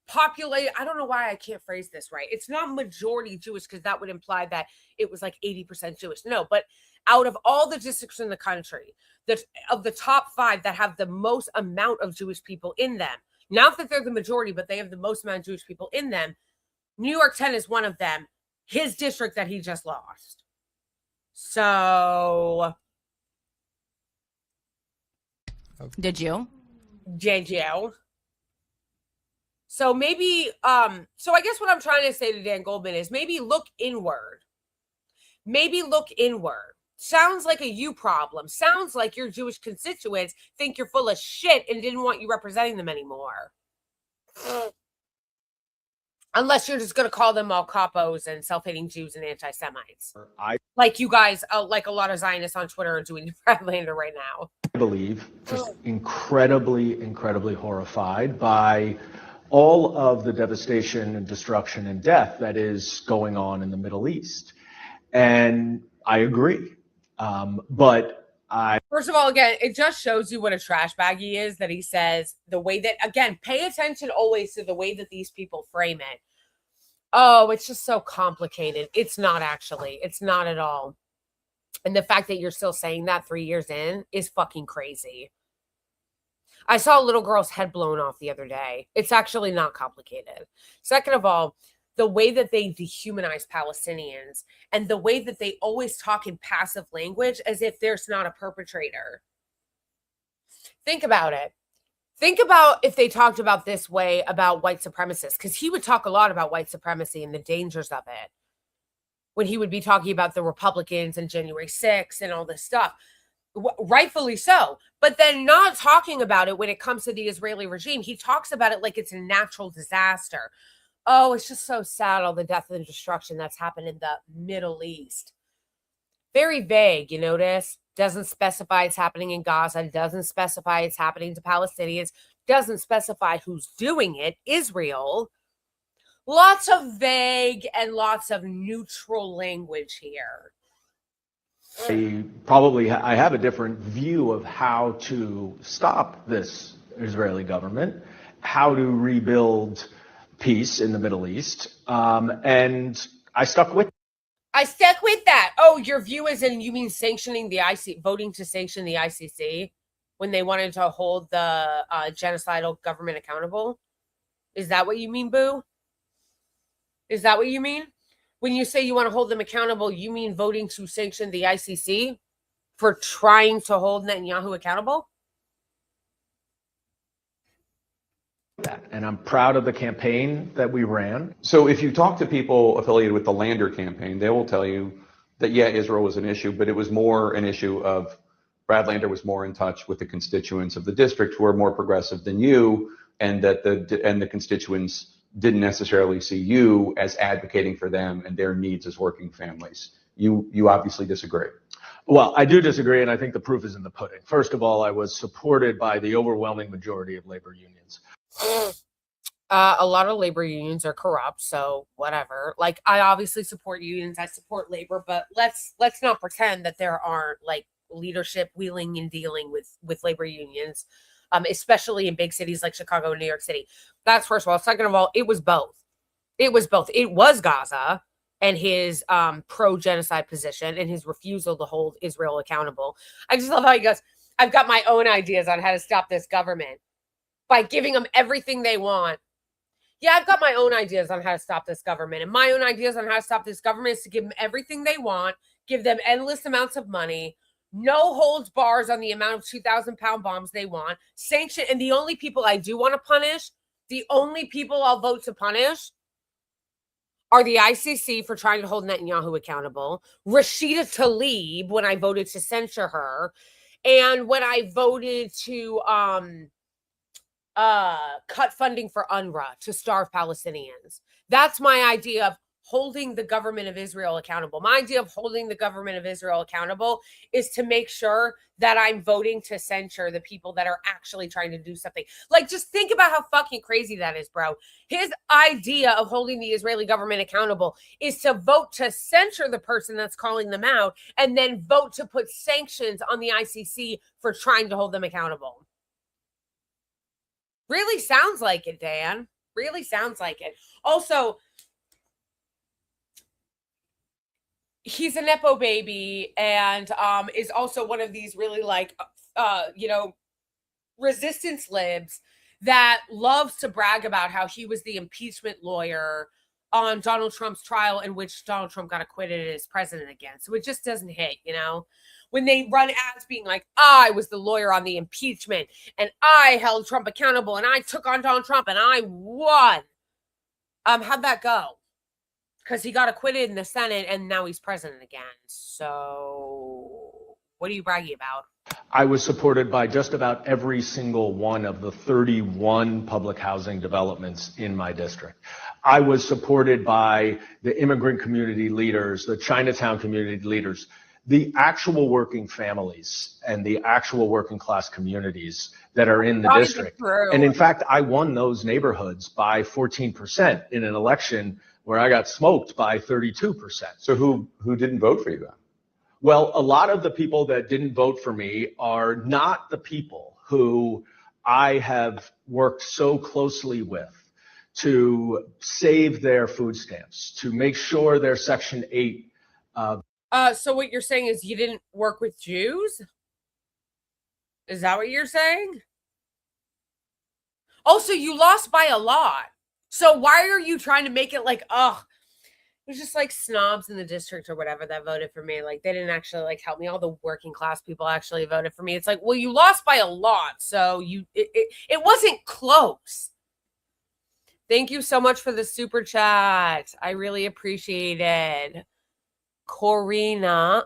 populate. I don't know why I can't phrase this right. It's not majority Jewish because that would imply that it was like 80% Jewish. No, but out of all the districts in the country, that of the top 5 that have the most amount of Jewish people in them, not that they're the majority, but they have the most amount of Jewish people in them, New York 10 is one of them, his district that he just lost. So Did you? JJ. So maybe, so I guess what I'm trying to say to Dan Goldman is maybe look inward. Maybe look inward. Sounds like a you problem. Sounds like your Jewish constituents think you're full of shit and didn't want you representing them anymore. Unless you're just going to call them all capos and self-hating Jews and anti-Semites. Like you guys, like a lot of Zionists on Twitter are doing to Brad Lander right now. I believe just incredibly, incredibly horrified by all of the devastation and destruction and death that is going on in the Middle East. And I agree. First of all, again, it just shows you what a trash bag he is, that he says the way that, again, pay attention always to the way that these people frame it. Oh, it's just so complicated. It's not actually. It's not at all. And the fact that you're still saying that 3 years in is fucking crazy. I saw a little girl's head blown off the other day. It's actually not complicated. Second of all, the way that they dehumanize Palestinians and the way that they always talk in passive language as if there's not a perpetrator. Think about it. Think about if they talked about this way about white supremacists, because he would talk a lot about white supremacy and the dangers of it when he would be talking about the Republicans and January 6th and all this stuff. Rightfully so. But then not talking about it when it comes to the Israeli regime. He talks about it like it's a natural disaster. Oh, it's just so sad, all the death and destruction that's happened in the Middle East. Very vague, you notice? Doesn't specify it's happening in Gaza. Doesn't specify it's happening to Palestinians. Doesn't specify who's doing it. Israel. Lots of vague and lots of neutral language here. I have a different view of how to stop this Israeli government, how to rebuild peace in the Middle East, and I stuck with that. Oh, your view is in, you mean sanctioning the ICC, voting to sanction the ICC when they wanted to hold the genocidal government accountable? Is that what you mean, Boo? Is that what you mean? When you say you want to hold them accountable, you mean voting to sanction the ICC for trying to hold Netanyahu accountable? And I'm proud of the campaign that we ran. So if you talk to people affiliated with the Lander campaign, they will tell you that, yeah, Israel was an issue, but it was more an issue of Brad Lander was more in touch with the constituents of the district who are more progressive than you, and that the constituents didn't necessarily see you as advocating for them and their needs as working families. You obviously disagree. Well, I do disagree, and I think the proof is in the pudding. First of all, I was supported by the overwhelming majority of labor unions. A lot of labor unions are corrupt, so whatever. Like, I obviously support unions, I support labor, but let's not pretend that there aren't like leadership wheeling and dealing with labor unions, especially in big cities like Chicago and New York City. That's first of all. Second of all, it was both. It was Gaza and his pro-genocide position and his refusal to hold Israel accountable. I just love how he goes, I've got my own ideas on how to stop this government by giving them everything they want. Yeah, I've got my own ideas on how to stop this government. And my own ideas on how to stop this government is to give them everything they want, give them endless amounts of money, no holds bars on the amount of 2,000-pound bombs they want, sanction. And the only people I do want to punish, the only people I'll vote to punish are the ICC for trying to hold Netanyahu accountable, Rashida Tlaib when I voted to censure her, and when I voted to cut funding for UNRWA to starve Palestinians. That's my idea of holding the government of Israel accountable. My idea of holding the government of Israel accountable is to make sure that I'm voting to censure the people that are actually trying to do something. Like, just think about how fucking crazy that is, bro. His idea of holding the Israeli government accountable is to vote to censure the person that's calling them out and then vote to put sanctions on the ICC for trying to hold them accountable. Really sounds like it, Dan. Really sounds like it. Also, he's a Nepo baby and is also one of these really resistance libs that loves to brag about how he was the impeachment lawyer on Donald Trump's trial in which Donald Trump got acquitted as president again. So it just doesn't hit, when they run ads being like, I was the lawyer on the impeachment and I held Trump accountable and I took on Donald Trump and I won. How'd that go? Because he got acquitted in the Senate and now he's president again. So what are you bragging about? I was supported by just about every single one of the 31 public housing developments in my district. I was supported by the immigrant community leaders, the Chinatown community leaders, the actual working families and the actual working class communities that are in the district. And in fact, I won those neighborhoods by 14% in an election where I got smoked by 32%. So who didn't vote for you then? Well, a lot of the people that didn't vote for me are not the people who I have worked so closely with to save their food stamps, to make sure their Section 8. So what you're saying is you didn't work with Jews? Is that what you're saying? Also, you lost by a lot. So why are you trying to make it like, it was just like snobs in the district or whatever that voted for me. Like, they didn't actually help me. All the working class people actually voted for me. It's like, well, you lost by a lot. So it wasn't close. Thank you so much for the super chat. I really appreciate it. Karina,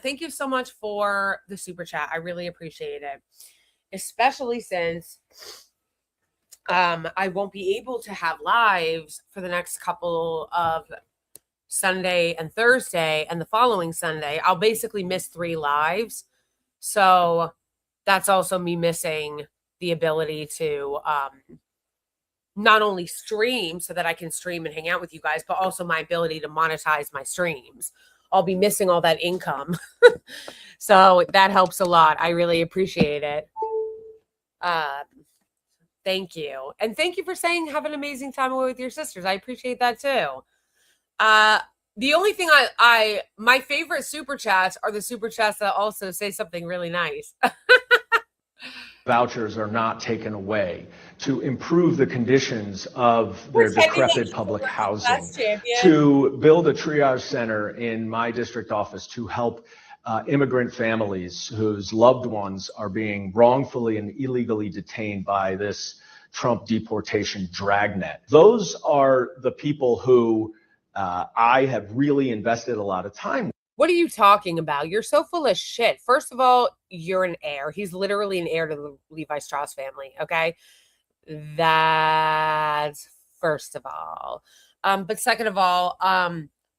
thank you so much for the super chat. I really appreciate it. Especially since I won't be able to have lives for the next couple of Sunday and Thursday, and the following Sunday I'll basically miss 3 lives. So that's also me missing the ability to not only stream so that I can stream and hang out with you guys, but also my ability to monetize my streams. I'll be missing all that income. So that helps a lot. I really appreciate it. Thank you. And thank you for saying have an amazing time away with your sisters. I appreciate that too. The only thing my favorite super chats are the super chats that also say something really nice. Vouchers are not taken away to improve the conditions of their decrepit public housing, to build a triage center in my district office to help immigrant families whose loved ones are being wrongfully and illegally detained by this Trump deportation dragnet. Those are the people who I have really invested a lot of time with. What are you talking about? You're so full of shit. First of all, you're an heir. He's literally an heir to the Levi Strauss family, okay? That's first of all. But second of all,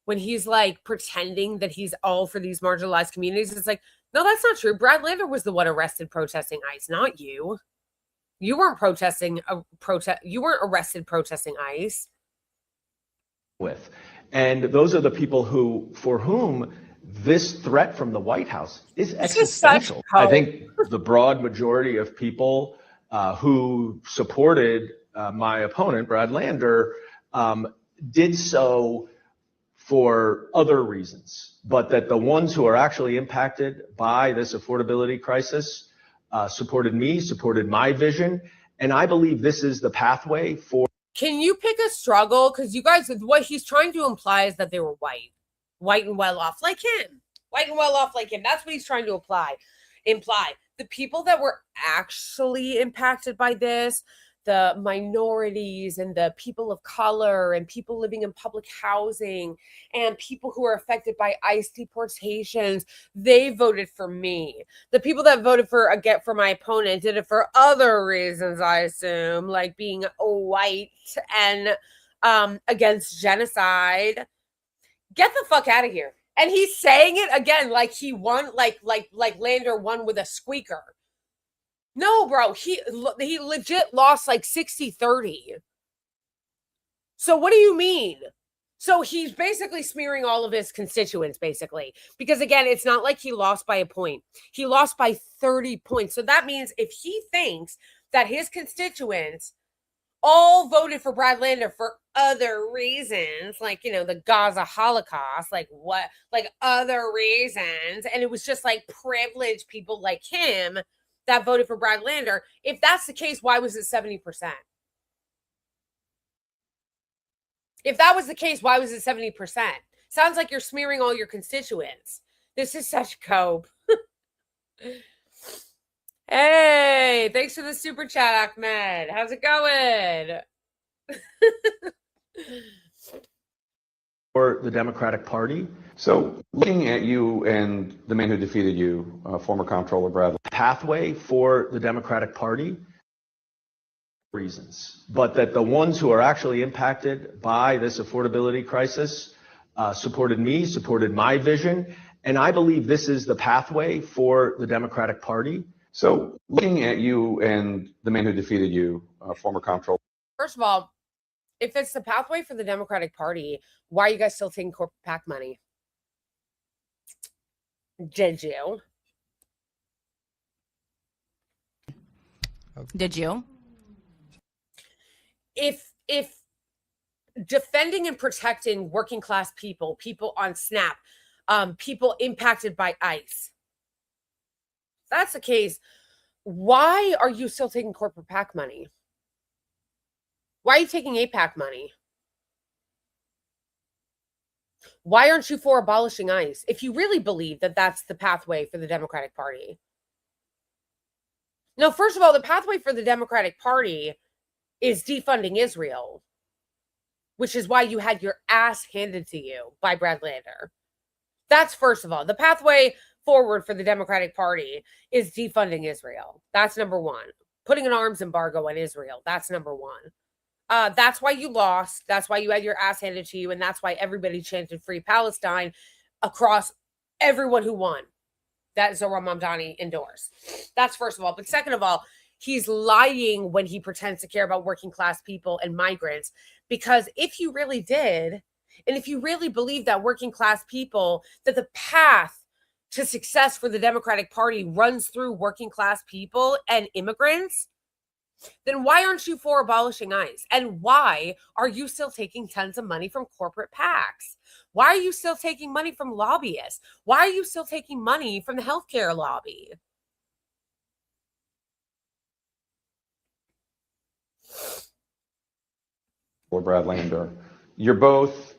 when he's pretending that he's all for these marginalized communities, it's like, no, that's not true. Brad Lander was the one arrested protesting ICE, not you. You weren't you weren't arrested protesting ICE. With. And those are the people for whom this threat from the White House is existential. I think the broad majority of people who supported my opponent, Brad Lander, did so for other reasons, but that the ones who are actually impacted by this affordability crisis supported me, supported my vision, and I believe this is the pathway for. Can you pick a struggle? Because you guys, what he's trying to imply is that they were white and well off like him. White and well off like him. That's what he's trying to imply. The people that were actually impacted by this, the minorities and the people of color and people living in public housing and people who are affected by ICE deportations, they voted for me. The people that voted for my opponent did it for other reasons, I assume, like being white and against genocide. Get the fuck out of here. And he's saying it again like he won, like Lander won with a squeaker. No, bro, he legit lost like 60-30. So what do you mean? So he's basically smearing all of his constituents, basically. Because again, it's not like he lost by a point. He lost by 30 points. So that means if he thinks that his constituents all voted for Brad Lander for other reasons, like, you know, the Gaza Holocaust, like what, like other reasons, and it was just like privileged people like him that voted for Brad Lander. If that's the case, why was it 70%? If that was the case, why was it 70%? Sounds like you're smearing all your constituents. This is such cope. Hey, thanks for the super chat, Ahmed. How's it going? For the Democratic Party. So looking at you and the man who defeated you, former comptroller Bradley. Pathway for the Democratic Party. Reasons, but that the ones who are actually impacted by this affordability crisis supported me, supported my vision, and I believe this is the pathway for the Democratic Party. So looking at you and the man who defeated you, former comptroller. First of all, if it's the pathway for the Democratic Party, why are you guys still taking corporate PAC money? Did you? Did you? If defending and protecting working class people, people on SNAP, people impacted by ICE, if that's the case, why are you still taking corporate PAC money? Why are you taking APAC money? Why aren't you for abolishing ICE? If you really believe that that's the pathway for the Democratic Party. No, first of all, the pathway for the Democratic Party is defunding Israel, which is why you had your ass handed to you by Brad Lander. That's first of all. The pathway forward for the Democratic Party is defunding Israel. That's number one. Putting an arms embargo on Israel. That's number one. That's why you lost. That's why you had your ass handed to you. And that's why everybody chanted Free Palestine across everyone who won. That Zohar Mamdani endorsed. That's first of all. But second of all, he's lying when he pretends to care about working class people and migrants. Because if you really did, and if you really believe that working class people, that the path to success for the Democratic Party runs through working class people and immigrants, then why aren't you for abolishing ICE? And why are you still taking tons of money from corporate PACs? Why are you still taking money from lobbyists? Why are you still taking money from the healthcare lobby? Or Brad Lander. You both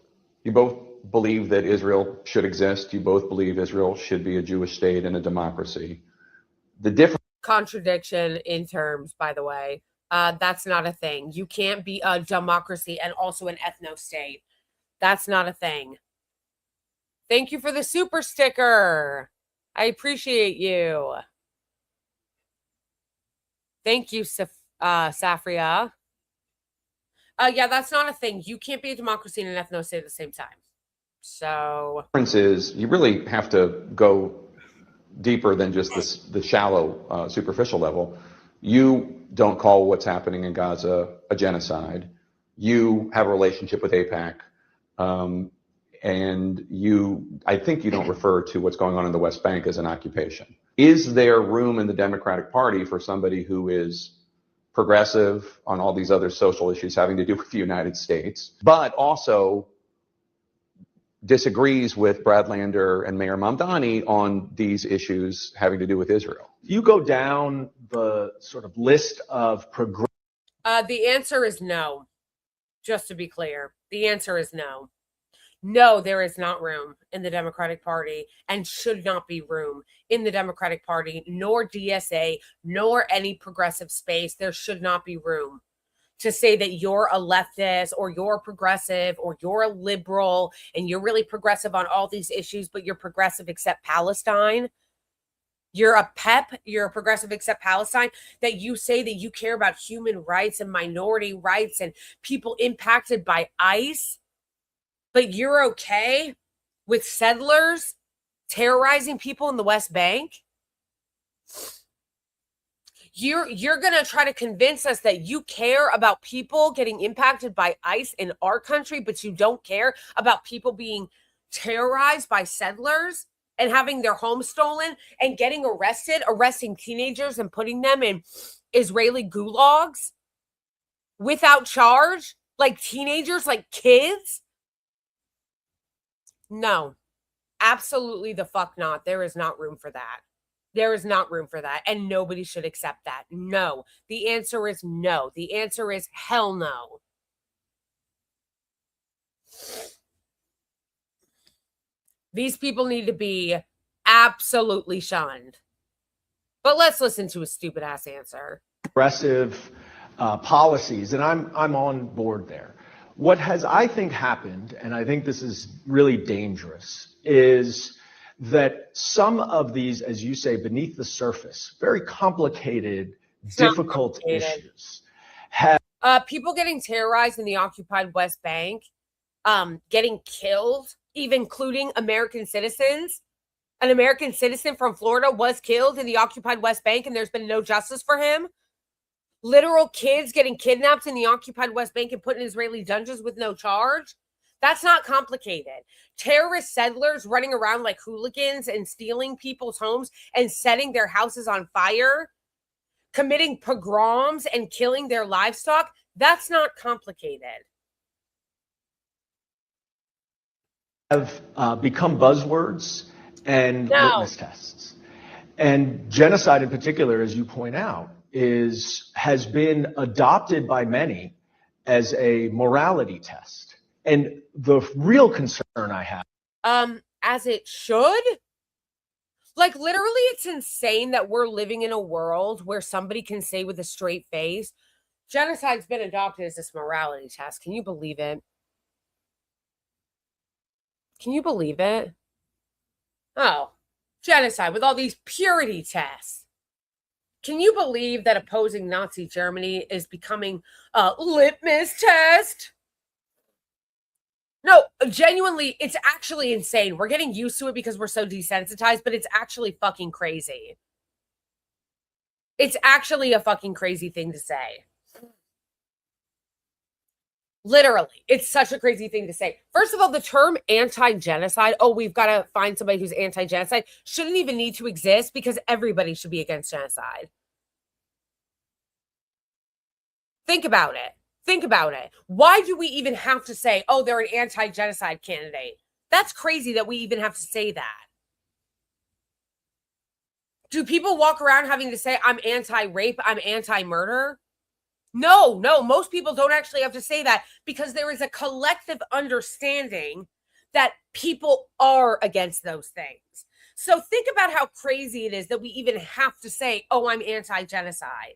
believe that Israel should exist. You both believe Israel should be a Jewish state and a democracy. The difference. Contradiction in terms, by the way. That's not a thing. You can't be a democracy and also an ethno state. That's not a thing. Thank you for the super sticker. I appreciate you. Thank you, Safria. Yeah, that's not a thing. You can't be a democracy and an ethno state at the same time. So The difference is you really have to go deeper than just the shallow, superficial level. You don't call what's happening in Gaza a genocide. You have a relationship with AIPAC, and I think you don't refer to what's going on in the West Bank as an occupation. Is there room in the Democratic Party for somebody who is progressive on all these other social issues having to do with the United States, but also disagrees with Brad Lander and Mayor Mamdani on these issues having to do with Israel? You go down the sort of list of progressive. the answer is no. Just to be clear, the answer is no. No, there is not room in the Democratic Party and should not be room in the Democratic Party, nor DSA, nor any progressive space. There should not be room to say that you're a leftist or you're progressive or you're a liberal and you're really progressive on all these issues, but you're progressive except Palestine. You're a PEP, you're a progressive accept Palestine, that you say that you care about human rights and minority rights and people impacted by ICE, but you're okay with settlers terrorizing people in the West Bank? You're going to try to convince us that you care about people getting impacted by ICE in our country, but you don't care about people being terrorized by settlers and having their homes stolen and getting arresting teenagers and putting them in Israeli gulags without charge, like teenagers, like kids? No, absolutely the fuck not. There is not room for that. There is not room for that, and nobody should accept that. No. The answer is no. The answer is hell no. These people need to be absolutely shunned. But let's listen to a stupid ass answer. Aggressive policies, and I'm on board there. What has, I think, happened, and I think this is really dangerous, is that some of these, as you say, beneath the surface, very complicated, difficult issues have people getting terrorized in the occupied West Bank, getting killed, even including American citizens. An American citizen from Florida was killed in the occupied West Bank, and there's been no justice for him. Literal kids getting kidnapped in the occupied West Bank and put in Israeli dungeons with no charge. That's not complicated. Terrorist settlers running around like hooligans and stealing people's homes and setting their houses on fire, committing pogroms and killing their livestock, that's not complicated. Have become buzzwords and litmus tests. And genocide in particular, as you point out, has been adopted by many as a morality test. And the real concern I have, as it should. Like, literally, it's insane that we're living in a world where somebody can say with a straight face, genocide's been adopted as this morality test. Can you believe it? Can you believe it? Oh, genocide with all these purity tests. Can you believe that opposing Nazi Germany is becoming a litmus test? No, genuinely, it's actually insane. We're getting used to it because we're so desensitized, but it's actually fucking crazy. It's actually a fucking crazy thing to say. Literally, it's such a crazy thing to say. First of all, the term anti-genocide, oh, we've got to find somebody who's anti-genocide, shouldn't even need to exist because everybody should be against genocide. Think about it. Think about it. Why do we even have to say, oh, they're an anti-genocide candidate? That's crazy that we even have to say that. Do people walk around having to say, I'm anti-rape, I'm anti-murder? No, most people don't actually have to say that because there is a collective understanding that people are against those things. So think about how crazy it is that we even have to say, oh, I'm anti-genocide.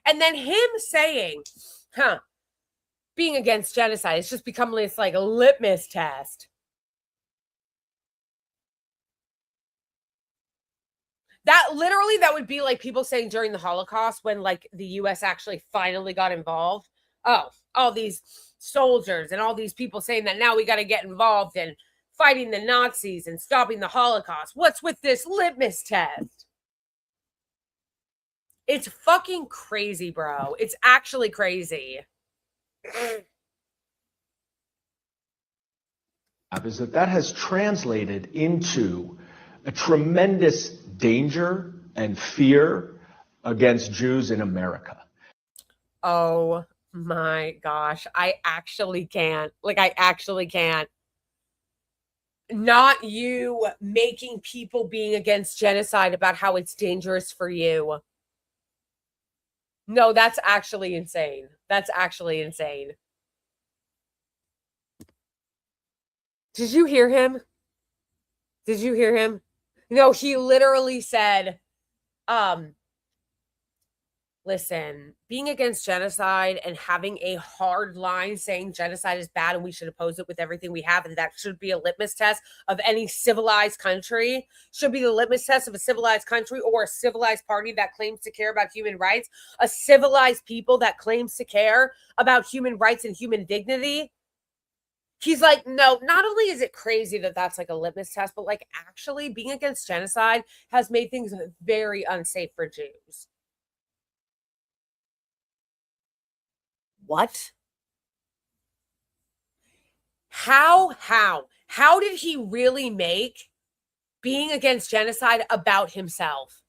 And then him saying, being against genocide, it's just become this like a litmus test. That literally, that would be like people saying during the Holocaust when like the US actually finally got involved. Oh, all these soldiers and all these people saying that now we got to get involved in fighting the Nazis and stopping the Holocaust. What's with this litmus test? It's fucking crazy, bro. It's actually crazy. is that has translated into a tremendous danger and fear against Jews in America. Oh my gosh. I actually can't. Like, I actually can't. Not you making people being against genocide about how it's dangerous for you. No, that's actually insane. That's actually insane. Did you hear him? Did you hear him? No, he literally said, Listen, being against genocide and having a hard line saying genocide is bad and we should oppose it with everything we have, and that should be a litmus test of any civilized country, should be the litmus test of a civilized country or a civilized party that claims to care about human rights, a civilized people that claims to care about human rights and human dignity. He's like, no, not only is it crazy that that's like a litmus test, but like actually being against genocide has made things very unsafe for Jews. What? How did he really make being against genocide about himself?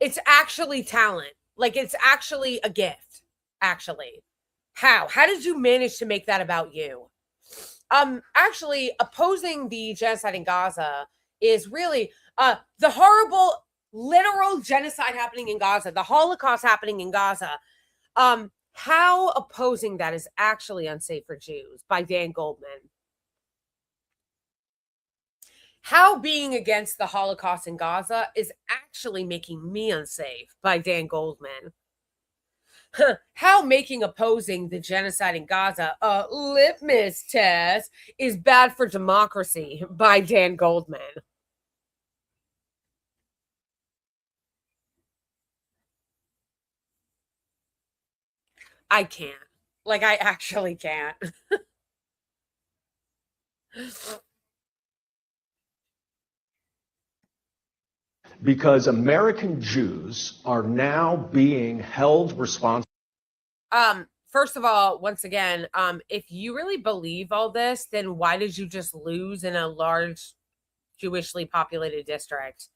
It's actually talent. Like, it's actually a gift, actually. How did you manage to make that about you? Actually, opposing the genocide in Gaza is really the horrible, literal genocide happening in Gaza, the Holocaust happening in Gaza. How opposing that is actually unsafe for Jews by Dan Goldman. How being against the Holocaust in Gaza is actually making me unsafe by Dan Goldman. How making opposing the genocide in Gaza a litmus test is bad for democracy by Dan Goldman. I can't. Like, I actually can't. Because American Jews are now being held responsible. First of all, once again, if you really believe all this, then why did you just lose in a large Jewishly populated district?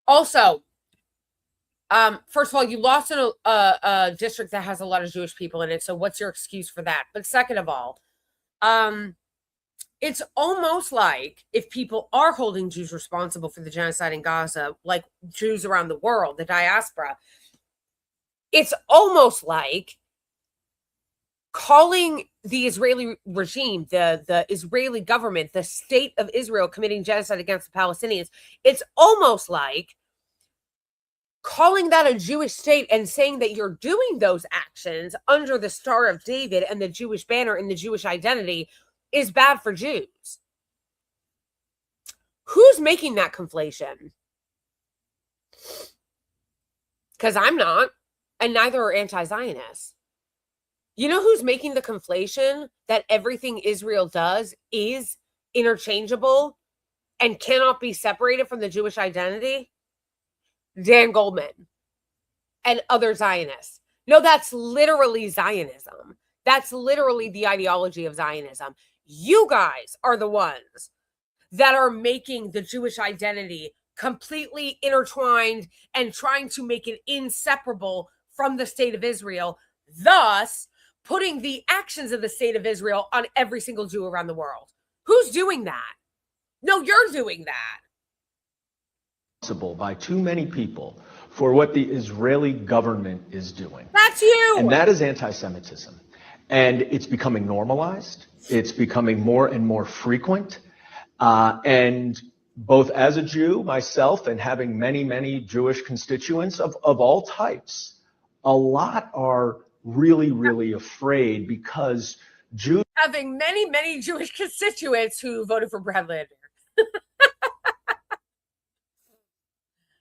Also, first of all, you lost in a district that has a lot of Jewish people in it. So what's your excuse for that? But second of all, it's almost like if people are holding Jews responsible for the genocide in Gaza, like Jews around the world, the diaspora, it's almost like calling the Israeli regime, the Israeli government, the state of Israel committing genocide against the Palestinians. It's almost like calling that a Jewish state and saying that you're doing those actions under the Star of David and the Jewish banner and the Jewish identity is bad for Jews. Who's making that conflation? Because I'm not, and neither are anti-Zionists. You know who's making the conflation that everything Israel does is interchangeable and cannot be separated from the Jewish identity? Dan Goldman and other Zionists. No, that's literally Zionism. That's literally the ideology of Zionism. You guys are the ones that are making the Jewish identity completely intertwined and trying to make it inseparable from the state of Israel, thus putting the actions of the state of Israel on every single Jew around the world. Who's doing that? No, you're doing that. By too many people for what the Israeli government is doing. That's you. And that is anti-Semitism. And it's becoming normalized. It's becoming more and more frequent. And both as a Jew myself and having many, many Jewish constituents of all types, a lot are really, really afraid because Jews... Having many, many Jewish constituents who voted for Brad Lander.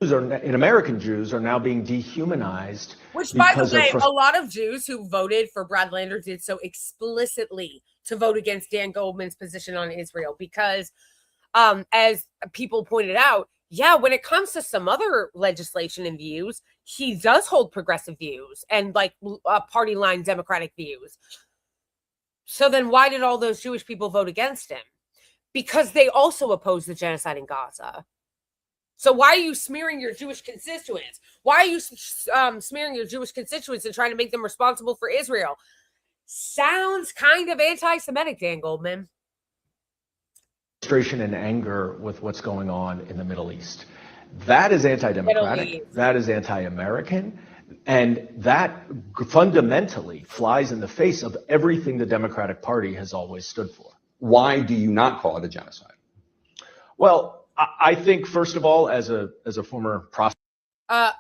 American Jews are now being dehumanized. Which, by the way, a lot of Jews who voted for Brad Lander did so explicitly to vote against Dan Goldman's position on Israel. Because, as people pointed out, yeah, when it comes to some other legislation and views, he does hold progressive views and like party line Democratic views. So then why did all those Jewish people vote against him? Because they also oppose the genocide in Gaza. So why are you smearing your Jewish constituents? Why are you smearing your Jewish constituents and trying to make them responsible for Israel? Sounds kind of anti-Semitic, Dan Goldman. Frustration and anger with what's going on in the Middle East. That is anti-democratic. Italy. That is anti-American. And that fundamentally flies in the face of everything the Democratic Party has always stood for. Why do you not call it a genocide? Well, I think, first of all, as a former prosecutor.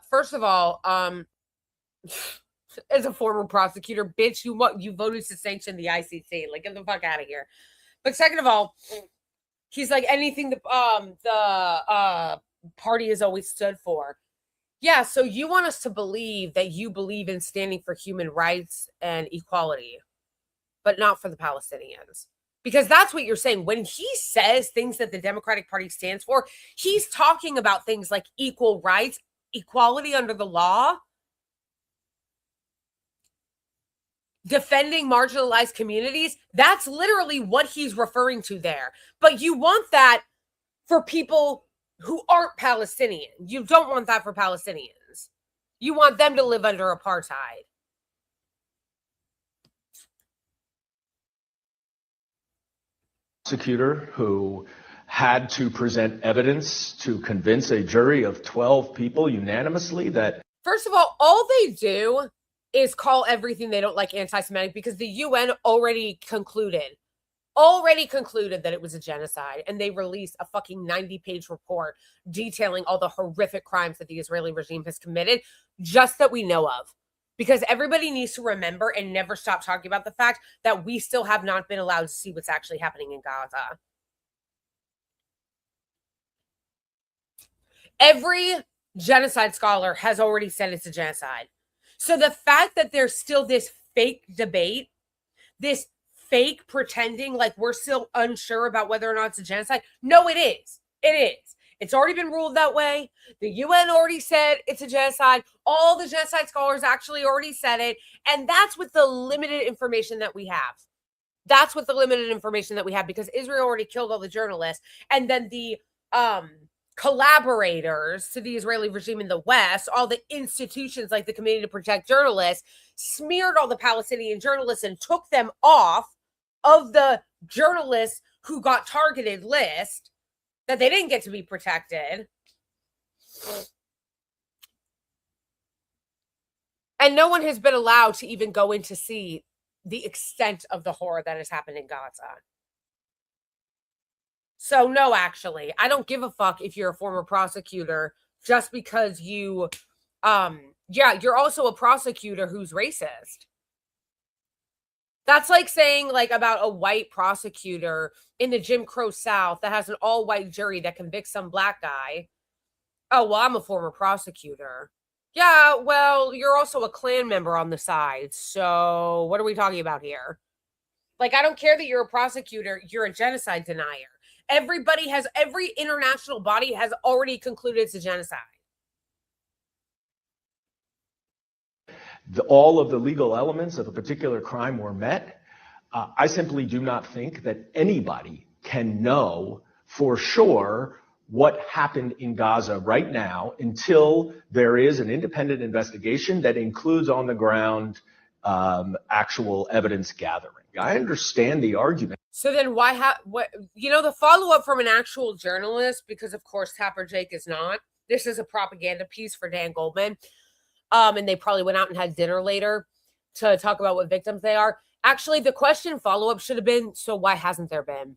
First of all, as a former prosecutor, bitch, you voted to sanction the ICC. Like, get the fuck out of here. But second of all, he's like, anything the party has always stood for. Yeah, so you want us to believe that you believe in standing for human rights and equality, but not for the Palestinians. Because that's what you're saying. When he says things that the Democratic Party stands for, he's talking about things like equal rights, equality under the law, defending marginalized communities. That's literally what he's referring to there. But you want that for people who aren't Palestinian. You don't want that for Palestinians. You want them to live under apartheid. Prosecutor who had to present evidence to convince a jury of 12 people unanimously that. First of all they do is call everything they don't like anti-Semitic, because the UN already concluded that it was a genocide, and they released a fucking 90-page report detailing all the horrific crimes that the Israeli regime has committed, just that we know of. Because everybody needs to remember and never stop talking about the fact that we still have not been allowed to see what's actually happening in Gaza. Every genocide scholar has already said it's a genocide. So the fact that there's still this fake debate, this fake pretending like we're still unsure about whether or not it's a genocide. No, it is. It is. It's already been ruled that way. The UN already said it's a genocide. All the genocide scholars actually already said it. And that's with the limited information that we have. That's with the limited information that we have, because Israel already killed all the journalists. And then the collaborators to the Israeli regime in the West, all the institutions like the Committee to Protect Journalists, smeared all the Palestinian journalists and took them off of the journalists who got targeted list, that they didn't get to be protected. And no one has been allowed to even go in to see the extent of the horror that has happened in Gaza. So no, actually, I don't give a fuck if you're a former prosecutor, just because you, you're also a prosecutor who's racist. That's like saying, like, about a white prosecutor in the Jim Crow South that has an all-white jury that convicts some black guy. Oh, well, I'm a former prosecutor. Yeah, well, you're also a Klan member on the side. So what are we talking about here? Like, I don't care that you're a prosecutor. You're a genocide denier. Every international body has already concluded it's a genocide. All of the legal elements of a particular crime were met. I simply do not think that anybody can know for sure what happened in Gaza right now until there is an independent investigation that includes on the ground actual evidence gathering. I understand the argument. So then why the follow-up from an actual journalist, because of course Tapper Jake is not. This is a propaganda piece for Dan Goldman. And they probably went out and had dinner later to talk about what victims they are. Actually, the question follow-up should have been, so why hasn't there been?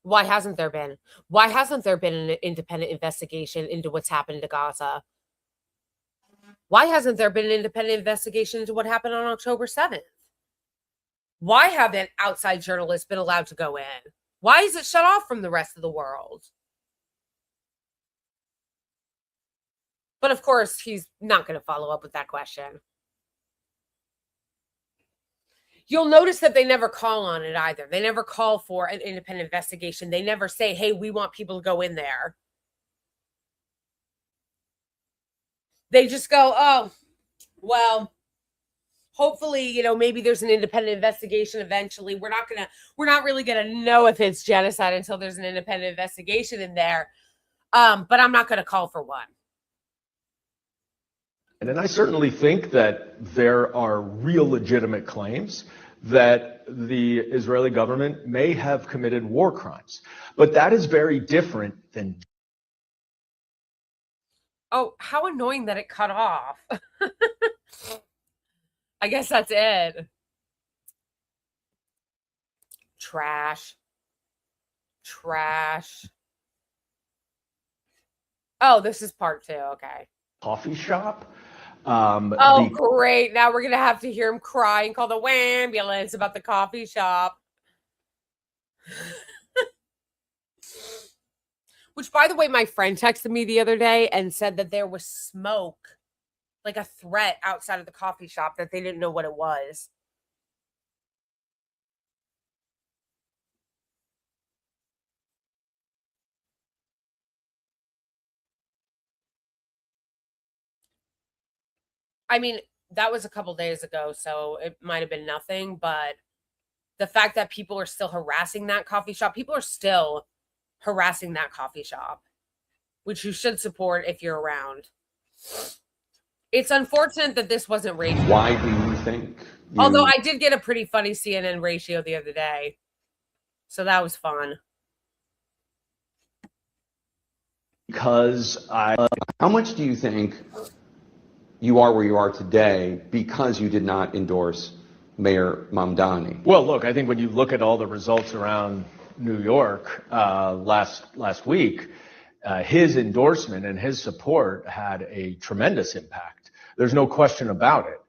Why hasn't there been? Why hasn't there been an independent investigation into what's happened to Gaza? Why hasn't there been an independent investigation into what happened on October 7th? Why haven't outside journalists been allowed to go in? Why is it shut off from the rest of the world? But of course, he's not going to follow up with that question. You'll notice that they never call on it either. They never call for an independent investigation. They never say, hey, we want people to go in there. They just go, oh, well, hopefully, maybe there's an independent investigation eventually. We're not really going to know if it's genocide until there's an independent investigation in there. But I'm not going to call for one. And I certainly think that there are real legitimate claims that the Israeli government may have committed war crimes. But that is very different than Oh, how annoying that it cut off. I guess that's it. Trash. Trash. Oh, this is part 2. Okay. Coffee shop. Oh, great. Now we're going to have to hear him cry and call the ambulance about the coffee shop. Which, by the way, my friend texted me the other day and said that there was smoke, like a threat outside of the coffee shop that they didn't know what it was. I mean, that was a couple days ago, so it might have been nothing, but the fact that people are still harassing that coffee shop, people are still harassing that coffee shop, which you should support if you're around. It's unfortunate that this wasn't ratio. Why do you think? Although I did get a pretty funny CNN ratio the other day, so that was fun. Because How much do you think you are where you are today because you did not endorse Mayor Mamdani? Well, look, I think when you look at all the results around New York last week, his endorsement and his support had a tremendous impact. There's no question about it.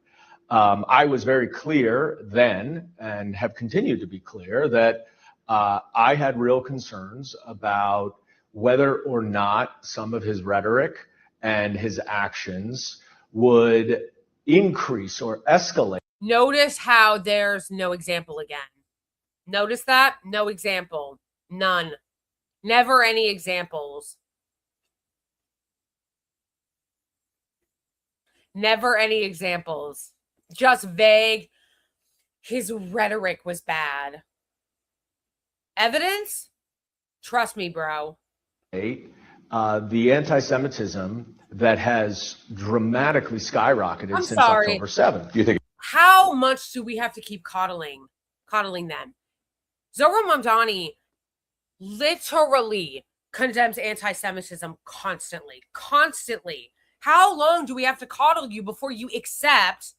I was very clear then and have continued to be clear that I had real concerns about whether or not some of his rhetoric and his actions would increase or escalate. Notice how there's no example again. Notice that? No example. None. Never any examples. Never any examples. Just vague. His rhetoric was bad. Evidence? Trust me, bro. The anti-Semitism that has dramatically skyrocketed since October 7th. Do you think? How much do we have to keep coddling them? Zohran Mamdani literally condemns anti-Semitism constantly. How long do we have to coddle you before you accept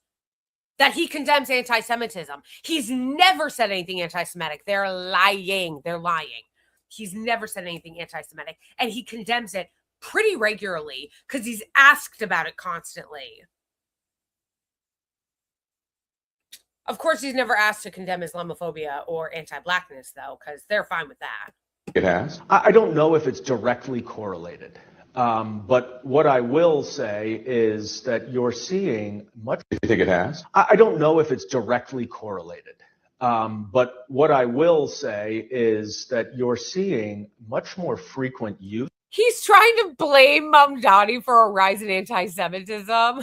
that he condemns anti-Semitism? He's never said anything anti-Semitic. They're lying. He's never said anything anti-Semitic, and he condemns it pretty regularly because he's asked about it constantly. Of course, he's never asked to condemn Islamophobia or anti-Blackness, though, because they're fine with that. It has? I don't know if it's directly correlated. But what I will say is that you're seeing much. Do you think it has? I don't know if it's directly correlated. But what I will say is that you're seeing much more frequent use. He's trying to blame Mamdani for a rise in anti-Semitism.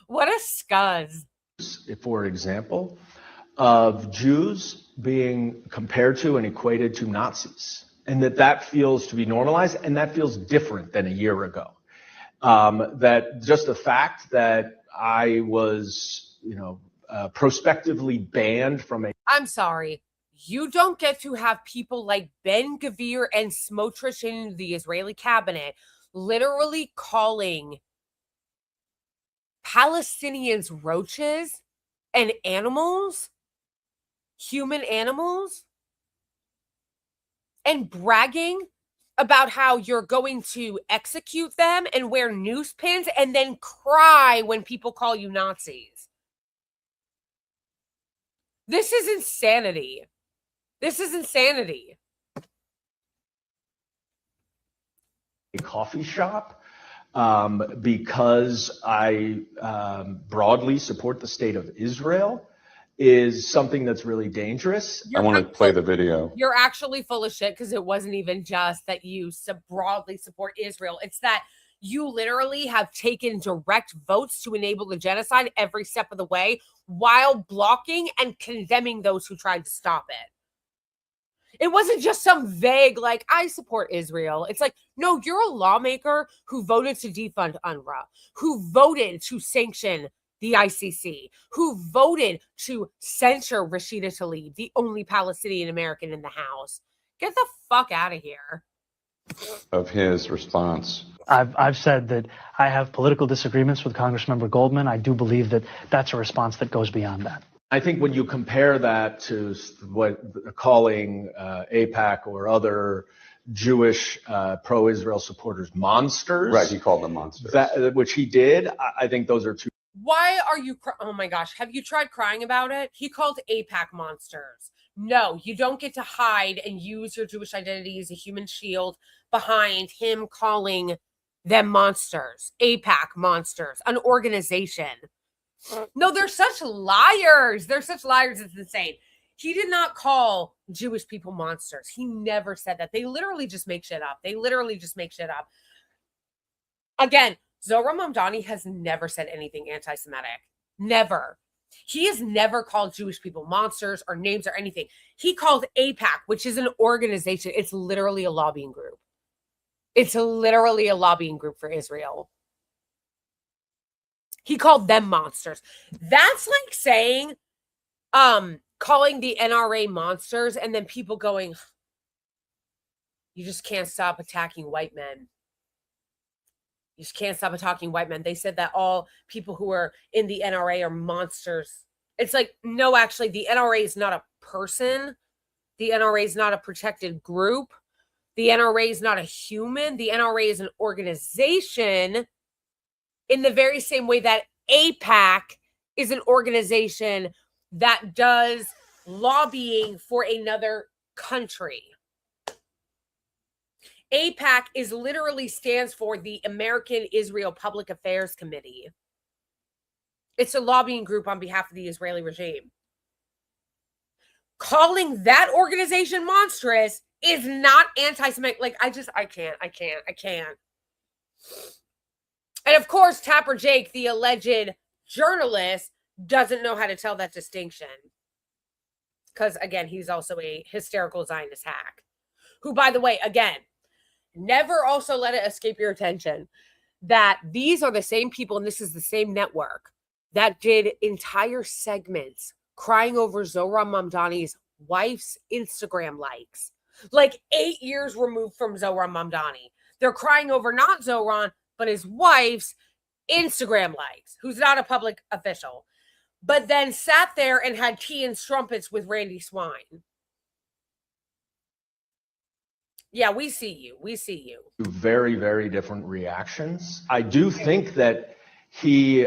What a scuzz. For example, of Jews being compared to and equated to Nazis, and that feels to be normalized, and that feels different than a year ago. That just the fact that I was, prospectively banned from a. I'm sorry. You don't get to have people like Ben Gvir and Smotrich in the Israeli cabinet literally calling Palestinians roaches and animals, human animals, and bragging about how you're going to execute them and wear noose pins and then cry when people call you Nazis. This is insanity. A coffee shop because I broadly support the state of Israel is something that's really dangerous. I want to play the video. You're actually full of shit because it wasn't even just that you broadly support Israel. It's that you literally have taken direct votes to enable the genocide every step of the way while blocking and condemning those who tried to stop it. It wasn't just some vague, like, I support Israel. It's like, no, you're a lawmaker who voted to defund UNRWA, who voted to sanction the ICC, who voted to censure Rashida Tlaib, the only Palestinian American in the House. Get the fuck out of here. Of his response I've said that I have political disagreements with Congressmember Goldman. I do believe that that's a response that goes beyond that. I think when you compare that to what calling AIPAC or other Jewish pro-Israel supporters monsters. Right, he called them monsters. Which he did. I think those are two. Why are you, oh my gosh, have you tried crying about it? He called AIPAC monsters. No, you don't get to hide and use your Jewish identity as a human shield behind him calling them monsters. AIPAC monsters, an organization. No, they're such liars. They're such liars. It's insane. He did not call Jewish people monsters. He never said that. They literally just make shit up. Again, Zohar Mamdani has never said anything anti-Semitic. Never. He has never called Jewish people monsters or names or anything. He called AIPAC, which is an organization. It's literally a lobbying group. It's literally a lobbying group for Israel. He called them monsters. That's like saying, calling the NRA monsters and then people going, you just can't stop attacking white men. You just can't stop attacking white men. They said that all people who are in the NRA are monsters. It's like, no, actually, the NRA is not a person. The NRA is not a protected group. The NRA is not a human. The NRA is an organization in the very same way that AIPAC is an organization that does lobbying for another country. AIPAC is literally stands for the American Israel Public Affairs Committee. It's a lobbying group on behalf of the Israeli regime. Calling that organization monstrous is not anti-Semitic. Like, I can't. And of course, Tapper Jake, the alleged journalist, doesn't know how to tell that distinction. Because, again, he's also a hysterical Zionist hack. Who, by the way, again, never also let it escape your attention that these are the same people, and this is the same network, that did entire segments crying over Zohar Mamdani's wife's Instagram likes. Like 8 years removed from Zohar Mamdani. They're crying over not Zohar, but his wife's Instagram likes, who's not a public official. But then sat there and had tea and strumpets with Randy Swine. Yeah, we see you. Very, very different reactions. I do think that he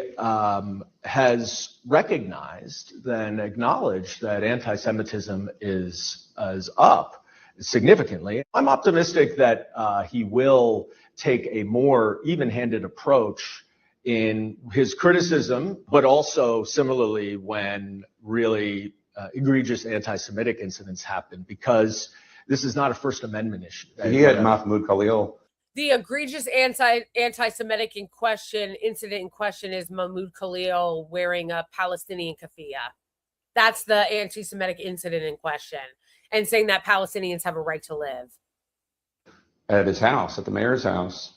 has recognized and acknowledged that anti-Semitism is up significantly. I'm optimistic that he will take a more even-handed approach in his criticism, but also similarly when really egregious anti-Semitic incidents happen, because this is not a First Amendment issue. He had Mahmoud Khalil. The egregious anti-Semitic incident in question is Mahmoud Khalil wearing a Palestinian keffiyeh. That's the anti-Semitic incident in question, and saying that Palestinians have a right to live. At his house, at the mayor's house.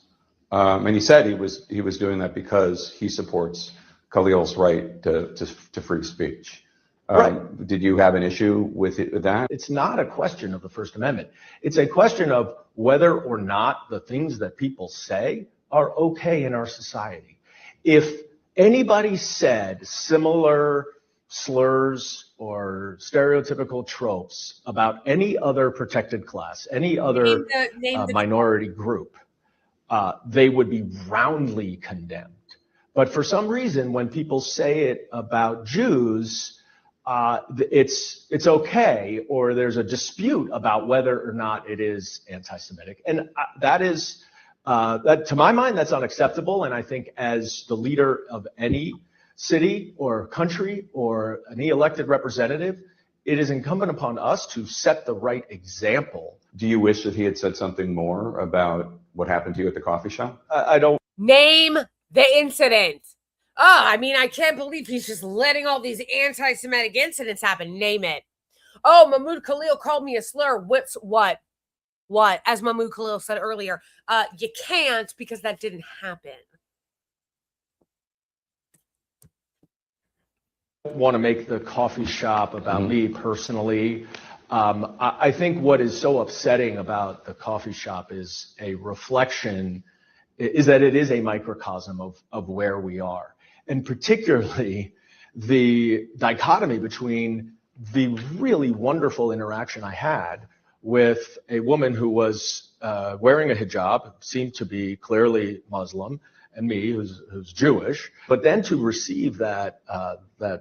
And he said he was doing that because he supports Khalil's right to free speech. Right. Did you have an issue with that? It's not a question of the First Amendment. It's a question of whether or not the things that people say are okay in our society. If anybody said similar slurs or stereotypical tropes about any other protected class, any other minority group, they would be roundly condemned. But for some reason, when people say it about Jews, it's okay, or there's a dispute about whether or not it is anti-Semitic. And that to my mind, that's unacceptable. And I think as the leader of any city or country or any elected representative, it is incumbent upon us to set the right example. Do you wish that he had said something more about what happened to you at the coffee shop? I don't. Name the incident. Oh, I mean, I can't believe he's just letting all these anti-Semitic incidents happen. Name it. Oh, Mahmoud Khalil called me a slur. What? As Mahmoud Khalil said earlier, you can't, because that didn't happen. I want to make the coffee shop about me personally. I think what is so upsetting about the coffee shop is a reflection is that it is a microcosm of where we are. And particularly the dichotomy between the really wonderful interaction I had with a woman who was wearing a hijab, seemed to be clearly Muslim, and me, who's Jewish, but then to receive that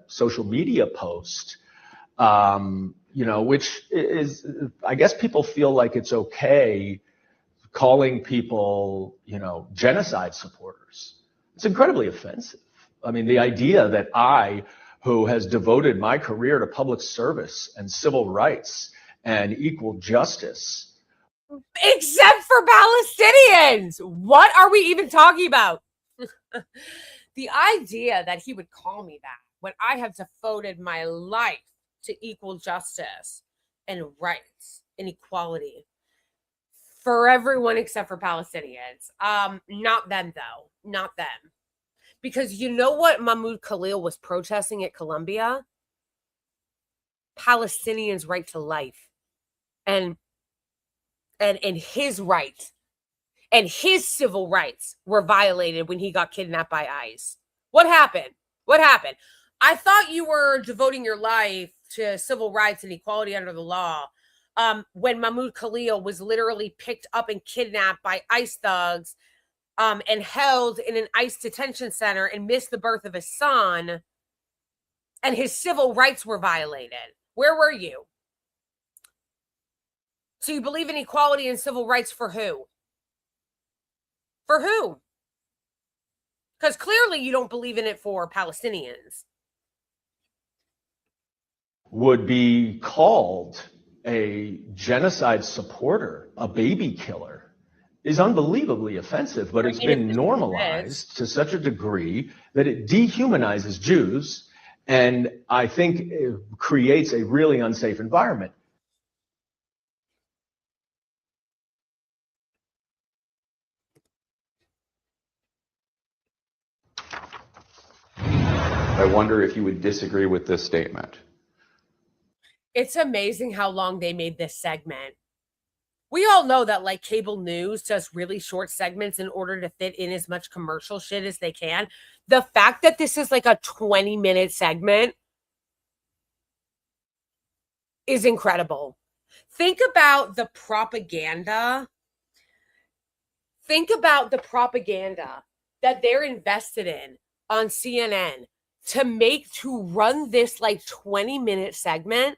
social media post, which is, I guess people feel like it's okay calling people, genocide supporters. It's incredibly offensive. I mean, the idea that I, who has devoted my career to public service and civil rights and equal justice. Except for Palestinians. What are we even talking about? The idea that he would call me that when I have devoted my life to equal justice and rights and equality for everyone except for Palestinians. Not them, though. Not them. Because you know what Mahmoud Khalil was protesting at Columbia? Palestinians' right to life. And his right and his civil rights were violated when he got kidnapped by ICE. What happened? What happened? I thought you were devoting your life to civil rights and equality under the law when Mahmoud Khalil was literally picked up and kidnapped by ICE thugs and held in an ICE detention center and missed the birth of his son, and his civil rights were violated. Where were you? So you believe in equality and civil rights for who? For who? Because clearly you don't believe in it for Palestinians. Would be called a genocide supporter, a baby killer, is unbelievably offensive, but it's been normalized to such a degree that it dehumanizes Jews, and I think it creates a really unsafe environment. I wonder if you would disagree with this statement. It's amazing how long they made this segment. We all know that like cable news does really short segments in order to fit in as much commercial shit as they can. The fact that this is like a 20-minute segment is incredible. Think about the propaganda. Think about the propaganda that they're invested in on CNN to run this like 20-minute segment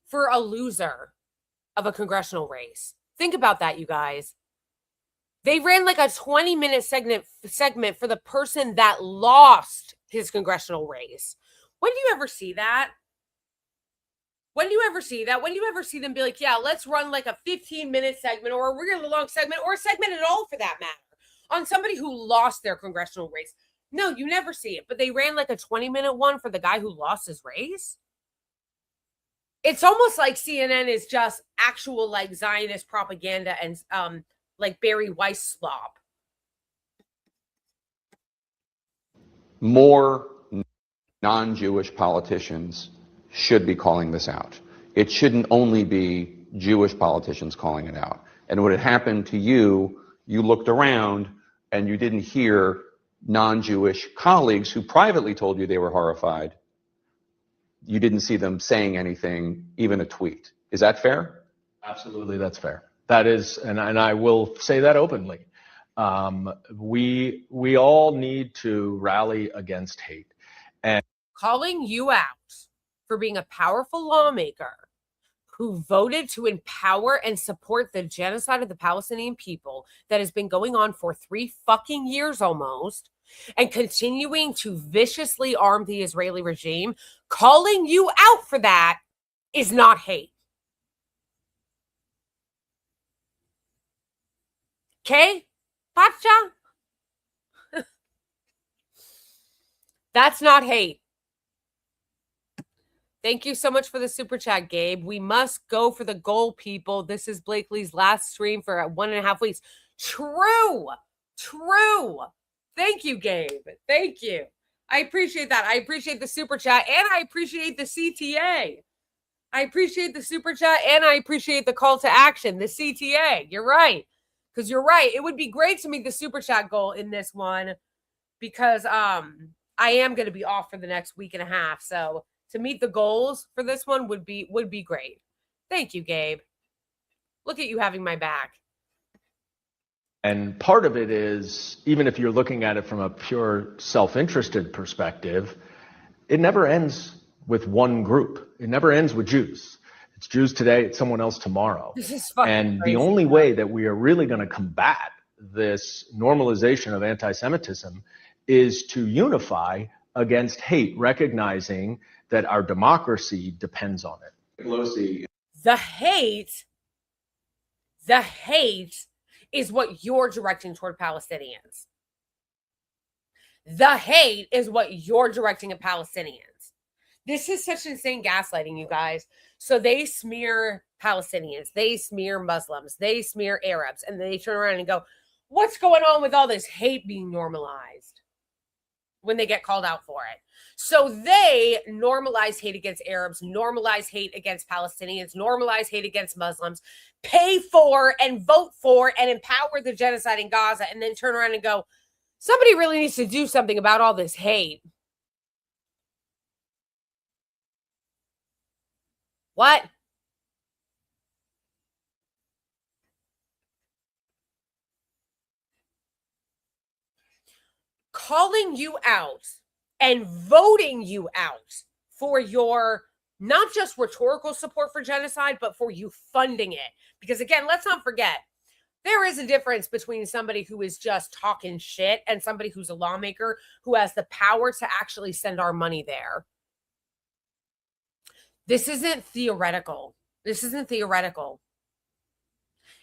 for a loser of a congressional race. Think about that, you guys. They ran like a 20-minute segment for the person that lost his congressional race. When do you ever see that? When do you ever see that? When do you ever see them be like, yeah, let's run like a 15-minute segment or a really long segment or a segment at all for that matter on somebody who lost their congressional race? No, you never see it. But they ran like a 20-minute one for the guy who lost his race. It's almost like CNN is just actual like Zionist propaganda and like Barry Weiss slop. More non-Jewish politicians should be calling this out. It shouldn't only be Jewish politicians calling it out. And when it happened to you, you looked around and you didn't hear non-Jewish colleagues who privately told you they were horrified. You didn't see them saying anything, even a tweet. Is that fair? Absolutely, that's fair. That is, and I will say that openly. We all need to rally against hate. And calling you out for being a powerful lawmaker who voted to empower and support the genocide of the Palestinian people that has been going on for 3 fucking years almost, and continuing to viciously arm the Israeli regime, calling you out for that is not hate. Okay? Pacha? That's not hate. Thank you so much for the super chat, Gabe. We must go for the goal, people. This is Blakely's last stream for 1.5 weeks. True. Thank you, Gabe. Thank you. I appreciate that. I appreciate the super chat, and I appreciate the CTA. I appreciate the super chat, and I appreciate the call to action, the CTA. You're right. Because you're right. It would be great to meet the super chat goal in this one because I am going to be off for the next week and a half. So to meet the goals for this one would be great. Thank you, Gabe. Look at you having my back. And part of it is, even if you're looking at it from a pure self-interested perspective, it never ends with one group. It never ends with Jews. It's Jews today, it's someone else tomorrow. This is fucking And crazy. the only way that we are really going to combat this normalization of anti-Semitism is to unify against hate, recognizing that our democracy depends on it. Pelosi. The hate is what you're directing toward Palestinians. The hate is what you're directing at Palestinians. This is such insane gaslighting, you guys. So they smear Palestinians, they smear Muslims, they smear Arabs, and they turn around and go, what's going on with all this hate being normalized when they get called out for it? So they normalize hate against Arabs, normalize hate against Palestinians, normalize hate against Muslims, pay for and vote for and empower the genocide in Gaza, and then turn around and go, somebody really needs to do something about all this hate. What? Calling you out and voting you out for your not just rhetorical support for genocide, but for you funding it. Because again, let's not forget, there is a difference between somebody who is just talking shit and somebody who's a lawmaker who has the power to actually send our money there. This isn't theoretical. This isn't theoretical.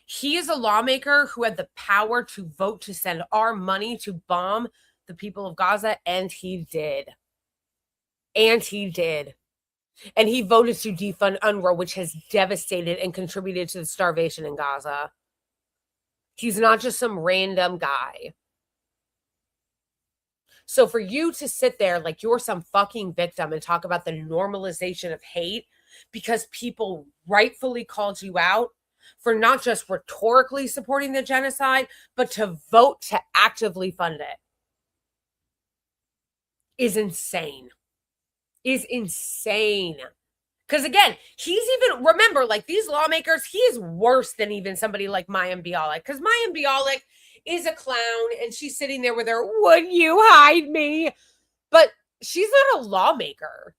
He is a lawmaker who had the power to vote to send our money to bomb the people of Gaza, and he did. And he did. And he voted to defund UNRWA, which has devastated and contributed to the starvation in Gaza. He's not just some random guy. So for you to sit there like you're some fucking victim and talk about the normalization of hate because people rightfully called you out for not just rhetorically supporting the genocide, but to vote to actively fund it is insane. Is insane. Because again, he's even, remember, like these lawmakers, he is worse than even somebody like Mayim Bialik. Because Mayim Bialik is a clown and she's sitting there with her, would you hide me? But she's not a lawmaker.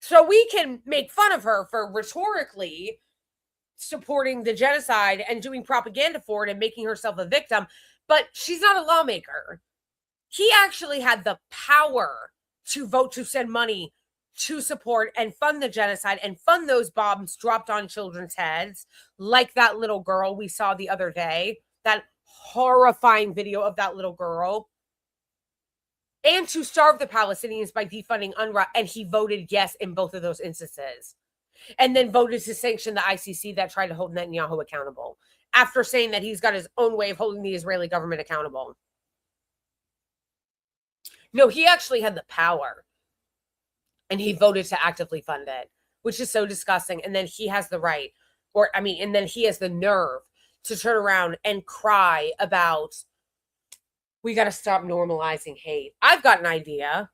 So we can make fun of her for rhetorically supporting the genocide and doing propaganda for it and making herself a victim. But she's not a lawmaker. He actually had the power to vote to send money to support and fund the genocide and fund those bombs dropped on children's heads, like that little girl we saw the other day, that horrifying video of that little girl, and to starve the Palestinians by defunding UNRWA. And he voted yes in both of those instances, and then voted to sanction the ICC that tried to hold Netanyahu accountable after saying that he's got his own way of holding the Israeli government accountable. No, he actually had the power. And he voted to actively fund it, which is so disgusting. And then he has the right, and then he has the nerve to turn around and cry about, we got to stop normalizing hate. I've got an idea.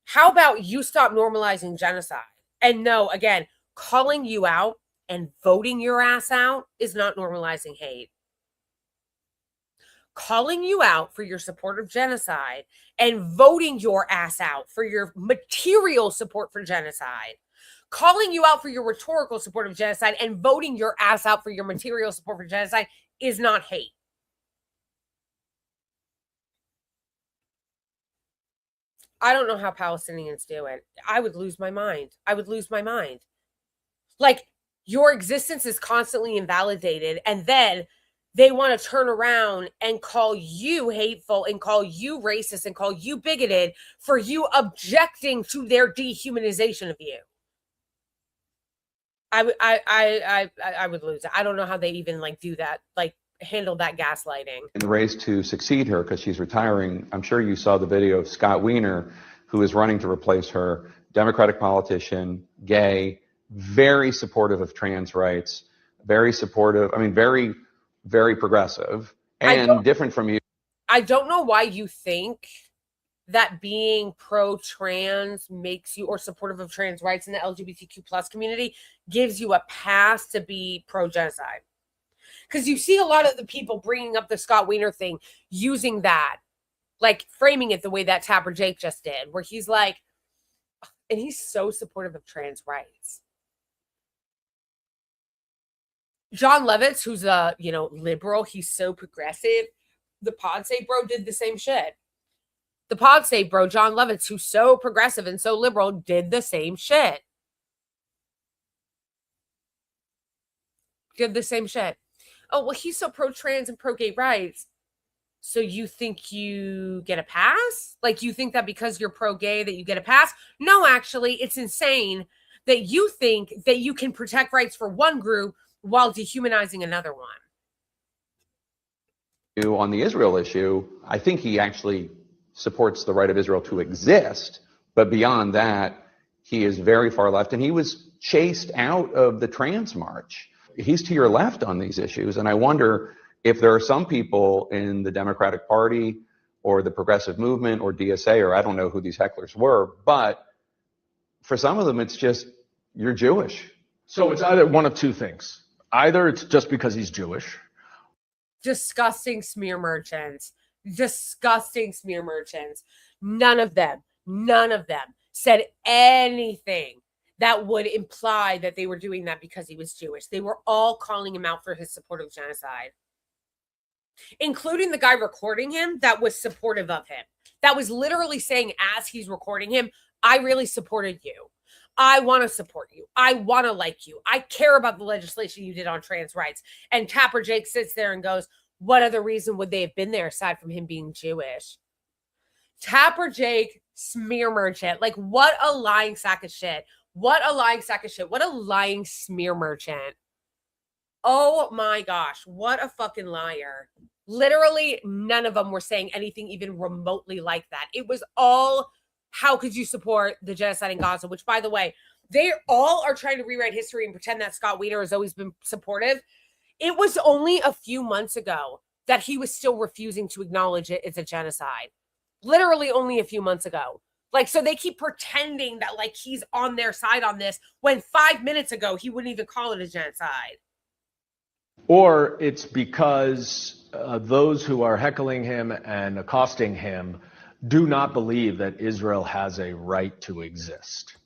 How about you stop normalizing genocide? And no, again, calling you out and voting your ass out is not normalizing hate. Calling you out for your support of genocide and voting your ass out for your material support for genocide, calling you out for your rhetorical support of genocide and voting your ass out for your material support for genocide is not hate. I don't know how Palestinians do it. I would lose my mind. I would lose my mind. Like, your existence is constantly invalidated, and then they want to turn around and call you hateful and call you racist and call you bigoted for you objecting to their dehumanization of you. I would lose it. I don't know how they even do that, handle that gaslighting. In the race to succeed her, because she's retiring, I'm sure you saw the video of Scott Wiener, who is running to replace her, Democratic politician, gay, very supportive of trans rights, very supportive, very very progressive and different from you. I don't know why you think that being pro-trans makes you, or supportive of trans rights in the LGBTQ plus community, gives you a pass to be pro-genocide. Because you see a lot of the people bringing up the Scott Wiener thing, using that, like framing it the way that Tapper Jake just did, where he's like, and he's so supportive of trans rights. John Levitz, who's a, liberal, he's so progressive. The Pod Save Bro did the same shit. The Pod Save Bro, John Levitz, who's so progressive and so liberal, did the same shit. Did the same shit. Oh, well, he's so pro-trans and pro-gay rights. So you think you get a pass? Like, you think that because you're pro-gay that you get a pass? No, actually, it's insane that you think that you can protect rights for one group while dehumanizing another one. On the Israel issue, I think he actually supports the right of Israel to exist. But beyond that, he is very far left, and he was chased out of the trans march. He's to your left on these issues, and I wonder if there are some people in the Democratic Party or the progressive movement or DSA, or I don't know who these hecklers were, but for some of them, it's just, you're Jewish. So it's either one of two things. Either it's just because he's Jewish. Disgusting smear merchants. Disgusting smear merchants. None of them said anything that would imply that they were doing that because he was Jewish. They were all calling him out for his support of genocide, including the guy recording him that was supportive of him. That was literally saying, as he's recording him, I really supported you. I want to support you. I want to like you. I care about the legislation you did on trans rights. And Tapper Jake sits there and goes, what other reason would they have been there aside from him being Jewish? Tapper Jake, smear merchant. Like, what a lying sack of shit. What a lying sack of shit. What a lying smear merchant. Oh my gosh. What a fucking liar. Literally, none of them were saying anything even remotely like that. It was all, how could you support the genocide in Gaza? Which, by the way, they all are trying to rewrite history and pretend that Scott Wiener has always been supportive. It was only a few months ago that he was still refusing to acknowledge it as a genocide. Literally only a few months ago. Like, so they keep pretending that, like, he's on their side on this when 5 minutes ago he wouldn't even call it a genocide. Or it's because those who are heckling him and accosting him do not believe that Israel has a right to exist.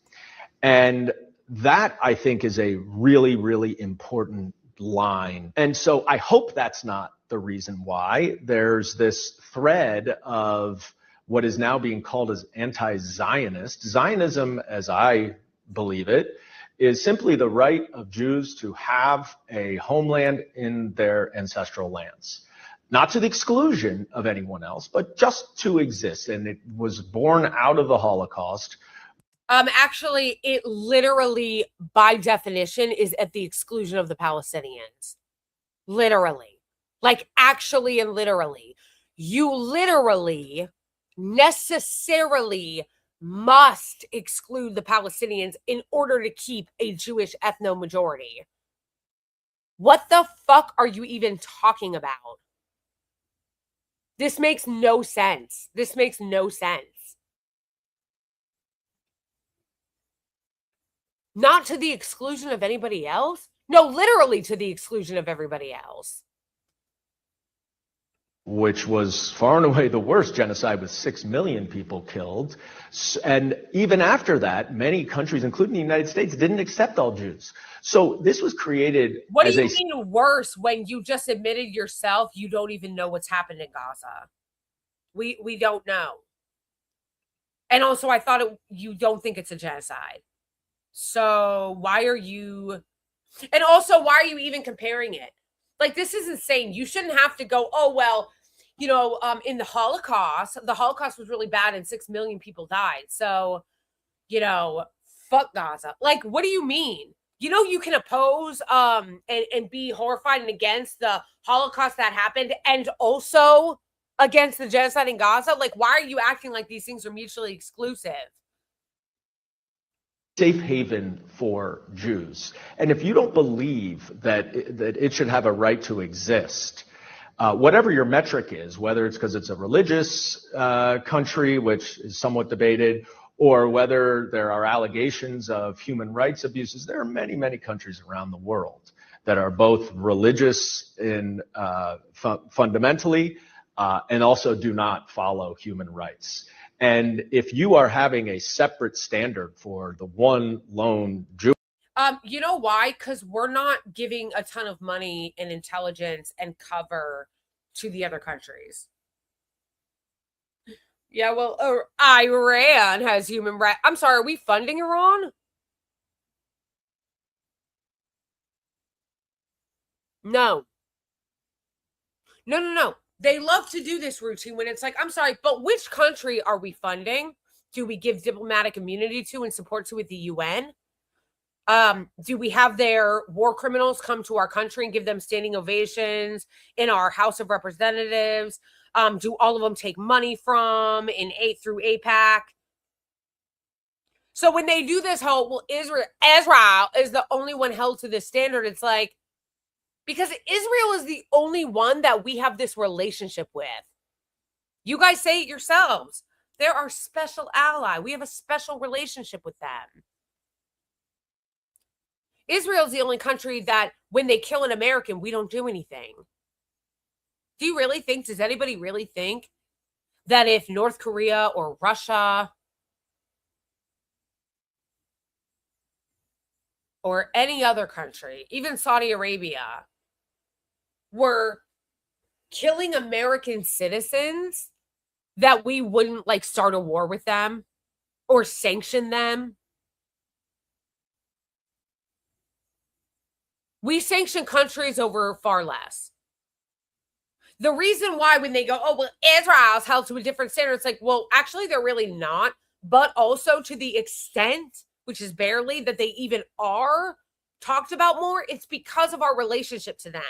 And that, I think, is a really, really important line. And so I hope that's not the reason why. There's this thread of what is now being called as anti-Zionist. Zionism, as I believe it, is simply the right of Jews to have a homeland in their ancestral lands. Not to the exclusion of anyone else, but just to exist. And it was born out of the Holocaust. Actually, it literally, by definition, is at the exclusion of the Palestinians. Literally. Like, actually and literally. You literally, necessarily must exclude the Palestinians in order to keep a Jewish ethno-majority. What the fuck are you even talking about? This makes no sense. This makes no sense. Not to the exclusion of anybody else? No, literally to the exclusion of everybody else. Which was far and away the worst genocide with 6 million people killed. And even after that, many countries, including the United States, didn't accept all Jews. So this was created What do you mean worse when you just admitted yourself you don't even know what's happened in Gaza? We don't know. And also, I thought you don't think it's a genocide. So why are you... And also, why are you even comparing it? Like, this is insane. You shouldn't have to go, oh, well, in the Holocaust was really bad and 6 million people died. So, fuck Gaza. Like, what do you mean? You can oppose and be horrified and against the Holocaust that happened and also against the genocide in Gaza. Like, why are you acting like these things are mutually exclusive? safe haven for Jews. And if you don't believe that it should have a right to exist, whatever your metric is, whether it's because it's a religious country, which is somewhat debated, or whether there are allegations of human rights abuses, there are many, many countries around the world that are both religious in fundamentally and also do not follow human rights. And if you are having a separate standard for the one lone Jew, you know why? Because we're not giving a ton of money and intelligence and cover to the other countries. Yeah, well, Iran has human rights. I'm sorry, are we funding Iran? No. No. They love to do this routine when it's like, I'm sorry, but which country are we funding? Do we give diplomatic immunity to and support to with the UN? Do we have their war criminals come to our country and give them standing ovations in our House of Representatives? Do all of them take money from through APAC? So when they do this whole, well, Israel is the only one held to this standard, it's like, because Israel is the only one that we have this relationship with. You guys say it yourselves. They're our special ally. We have a special relationship with them. Israel's the only country that when they kill an American, we don't do anything. Do you really think, does anybody really think that if North Korea or Russia or any other country, even Saudi Arabia, were killing American citizens, that we wouldn't like start a war with them or sanction them? We sanction countries over far less. The reason why when they go, oh, well, Israel's held to a different standard, it's like, well, actually, they're really not. But also to the extent, which is barely, that they even are talked about more, it's because of our relationship to them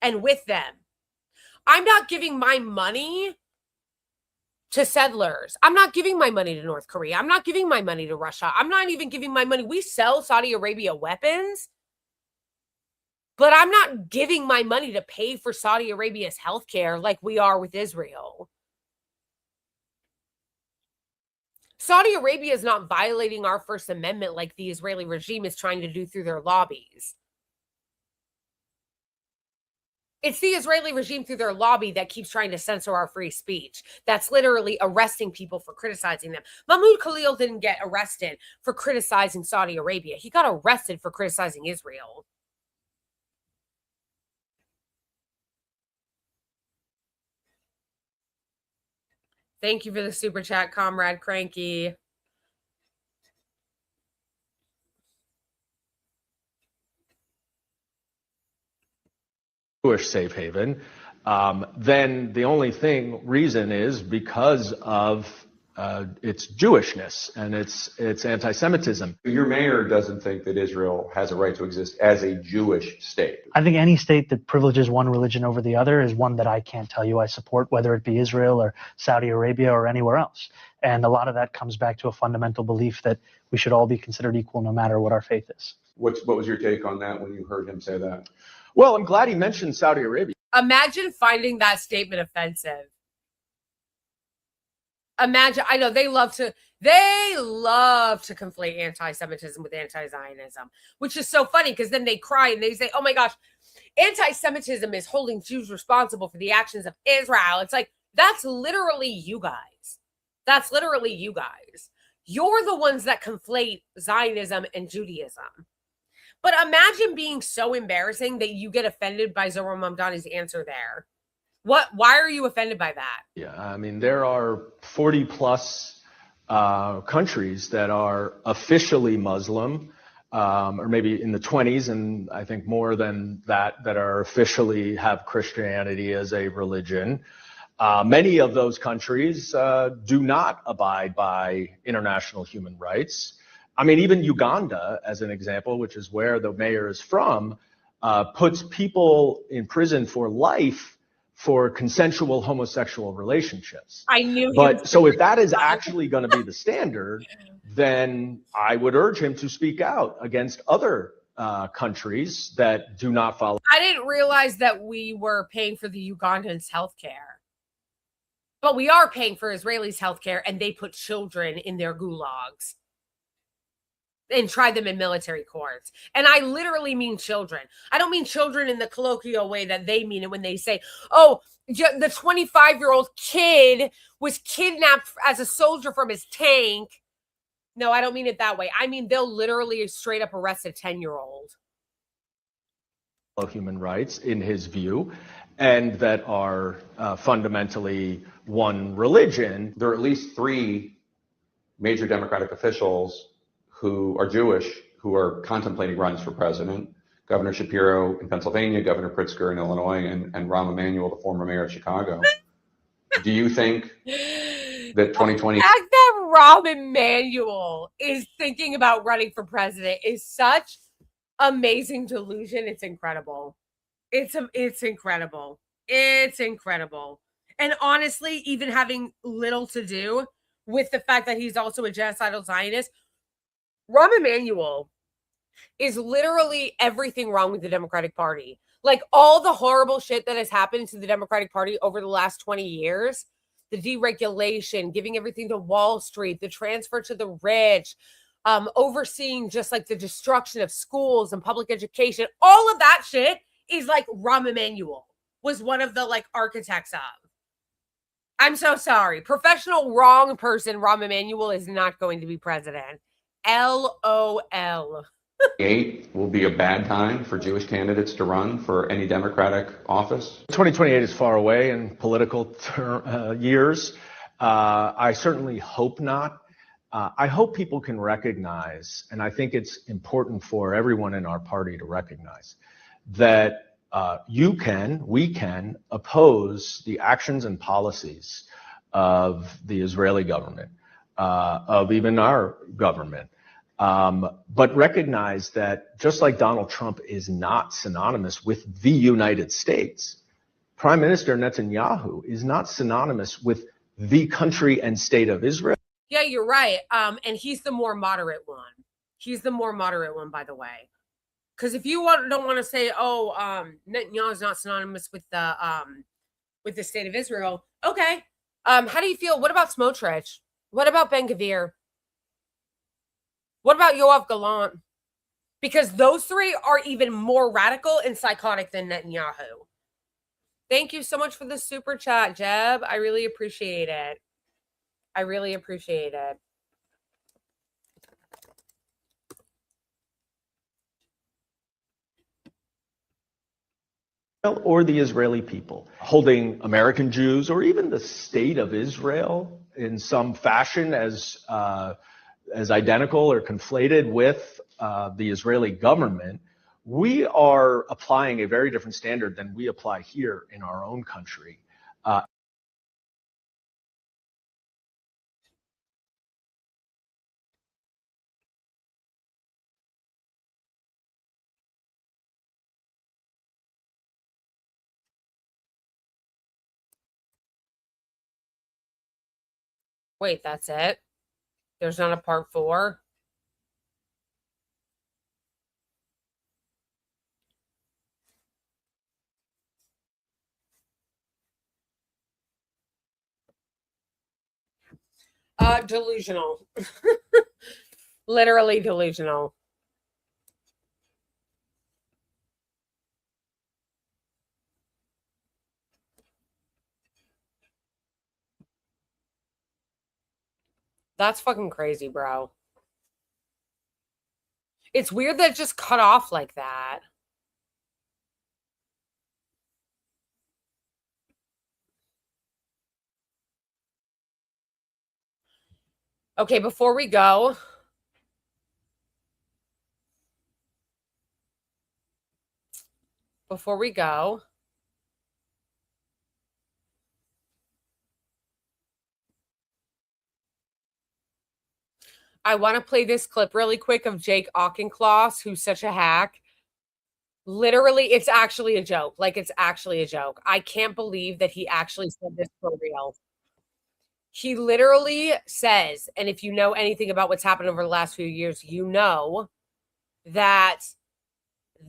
and with them. I'm not giving my money to settlers. I'm not giving my money to North Korea. I'm not giving my money to Russia. I'm not even giving my money. We sell Saudi Arabia weapons, but I'm not giving my money to pay for Saudi Arabia's healthcare like we are with Israel. Saudi Arabia is not violating our First Amendment like the Israeli regime is trying to do through their lobbies. It's the Israeli regime through their lobby that keeps trying to censor our free speech. That's literally arresting people for criticizing them. Mahmoud Khalil didn't get arrested for criticizing Saudi Arabia. He got arrested for criticizing Israel. Thank you for the super chat, Comrade Cranky. Jewish safe haven, then the only reason is because of its Jewishness and its anti-Semitism. Your mayor doesn't think that Israel has a right to exist as a Jewish state. I think any state that privileges one religion over the other is one that I can't tell you I support, whether it be Israel or Saudi Arabia or anywhere else. And a lot of that comes back to a fundamental belief that we should all be considered equal no matter what our faith is. What was your take on that when you heard him say that? Well, I'm glad he mentioned Saudi Arabia. Imagine finding that statement offensive. Imagine, I know they love to conflate anti-Semitism with anti-Zionism, which is so funny because then they cry and they say, oh my gosh, anti-Semitism is holding Jews responsible for the actions of Israel. It's like, that's literally you guys. That's literally you guys. You're the ones that conflate Zionism and Judaism. But imagine being so embarrassing that you get offended by Zohar Mamdani's answer there. Why are you offended by that? Yeah, I mean, there are 40 plus countries that are officially Muslim, or maybe in the 20s, and I think more than that are officially have Christianity as a religion. Many of those countries do not abide by international human rights. I mean, even Uganda, as an example, which is where the mayor is from, puts people in prison for life for consensual homosexual relationships. I knew. But so if that is actually going to be the standard, then I would urge him to speak out against other countries that do not follow. I didn't realize that we were paying for the Ugandans' health care. But we are paying for Israelis' health care, and they put children in their gulags and tried them in military courts. And I literally mean children. I don't mean children in the colloquial way that they mean it when they say, oh, the 25-year-old kid was kidnapped as a soldier from his tank. No, I don't mean it that way. I mean, they'll literally straight up arrest a 10-year-old. Human rights, in his view, and that are fundamentally one religion. There are at least 3 major Democratic officials who are Jewish who are contemplating runs for president. Governor Shapiro in Pennsylvania, Governor Pritzker in Illinois, and Rahm Emanuel, the former mayor of Chicago. Do you think that 2020... The fact that Rahm Emanuel is thinking about running for president is such amazing delusion. It's incredible. It's incredible. It's incredible. And honestly, even having little to do with the fact that he's also a genocidal Zionist, Rahm Emanuel is literally everything wrong with the Democratic Party. Like all the horrible shit that has happened to the Democratic Party over the last 20 years, the deregulation, giving everything to Wall Street, the transfer to the rich, overseeing just like the destruction of schools and public education, all of that shit is like Rahm Emanuel was one of the like architects of. I'm so sorry. Professional wrong person, Rahm Emanuel is not going to be president. LOL. 2028 will be a bad time for Jewish candidates to run for any Democratic office? 2028 is far away in political years. I certainly hope not. I hope people can recognize, and I think it's important for everyone in our party to recognize, that we can oppose the actions and policies of the Israeli government, of even our government. But recognize that just like Donald Trump is not synonymous with the United States, Prime Minister Netanyahu is not synonymous with the country and state of Israel. Yeah, you're right. And he's the more moderate one. He's the more moderate one, by the way. Because if you don't want to say, oh, Netanyahu is not synonymous with the state of Israel, okay. How do you feel? What about Smotrich? What about Ben-Gvir? What about Yoav Gallant? Because those 3 are even more radical and psychotic than Netanyahu. Thank you so much for the super chat, Jeb. I really appreciate it. I really appreciate it. Or the Israeli people, holding American Jews or even the state of Israel in some fashion as identical or conflated with the Israeli government, we are applying a very different standard than we apply here in our own country. Wait, that's it? There's not a part 4? Delusional. Literally delusional. That's fucking crazy, bro. It's weird that it just cut off like that. Okay, before we go, I want to play this clip really quick of Jake Auchincloss, who's such a hack. Literally, it's actually a joke. Like, it's actually a joke. I can't believe that he actually said this for real. He literally says, and if you know anything about what's happened over the last few years, you know that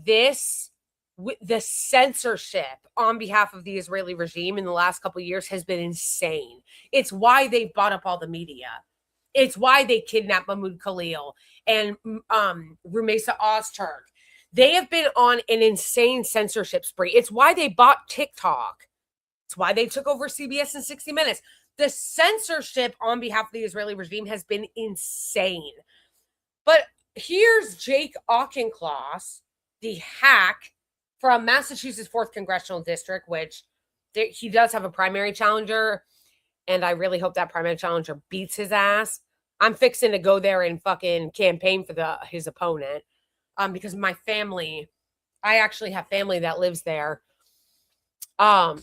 the censorship on behalf of the Israeli regime in the last couple of years has been insane. It's why they've bought up all the media. It's why they kidnapped Mahmoud Khalil and Rumeysa Ozturk. They have been on an insane censorship spree. It's why they bought TikTok. It's why they took over CBS and 60 Minutes. The censorship on behalf of the Israeli regime has been insane. But here's Jake Auchincloss, the hack from Massachusetts 4th Congressional District, which he does have a primary challenger, and I really hope that primary challenger beats his ass. I'm fixing to go there and fucking campaign for his opponent because my family, I actually have family that lives there. I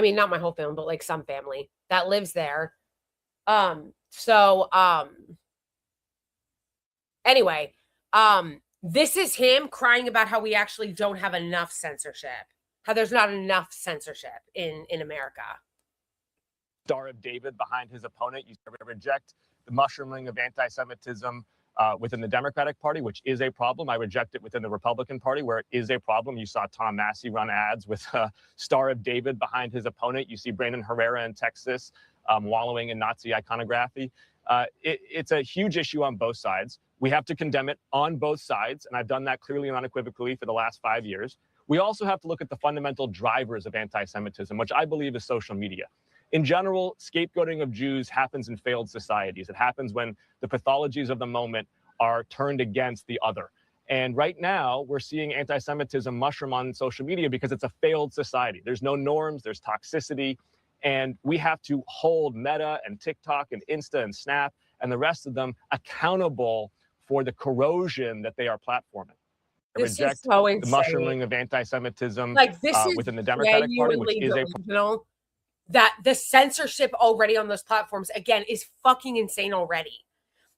mean, not my whole family, but like some family that lives there. Anyway, this is him crying about how we actually don't have enough censorship, how there's not enough censorship in America. Star of David behind his opponent. You reject the mushrooming of anti-Semitism within the Democratic Party, which is a problem. I reject it within the Republican Party, where it is a problem. You saw Tom Massey run ads with Star of David behind his opponent. You see Brandon Herrera in Texas wallowing in Nazi iconography. It's a huge issue on both sides. We have to condemn it on both sides, and I've done that clearly and unequivocally for the last 5 years. We also have to look at the fundamental drivers of anti-Semitism, which I believe is social media. In general, scapegoating of Jews happens in failed societies. It happens when the pathologies of the moment are turned against the other. And right now, we're seeing anti-Semitism mushroom on social media because it's a failed society. There's no norms, there's toxicity, and we have to hold Meta and TikTok and Insta and Snap and the rest of them accountable for the corrosion that they are platforming. I reject the mushrooming of anti-Semitism within the Democratic Party, which is delusional. That the censorship already on those platforms, again, is fucking insane already.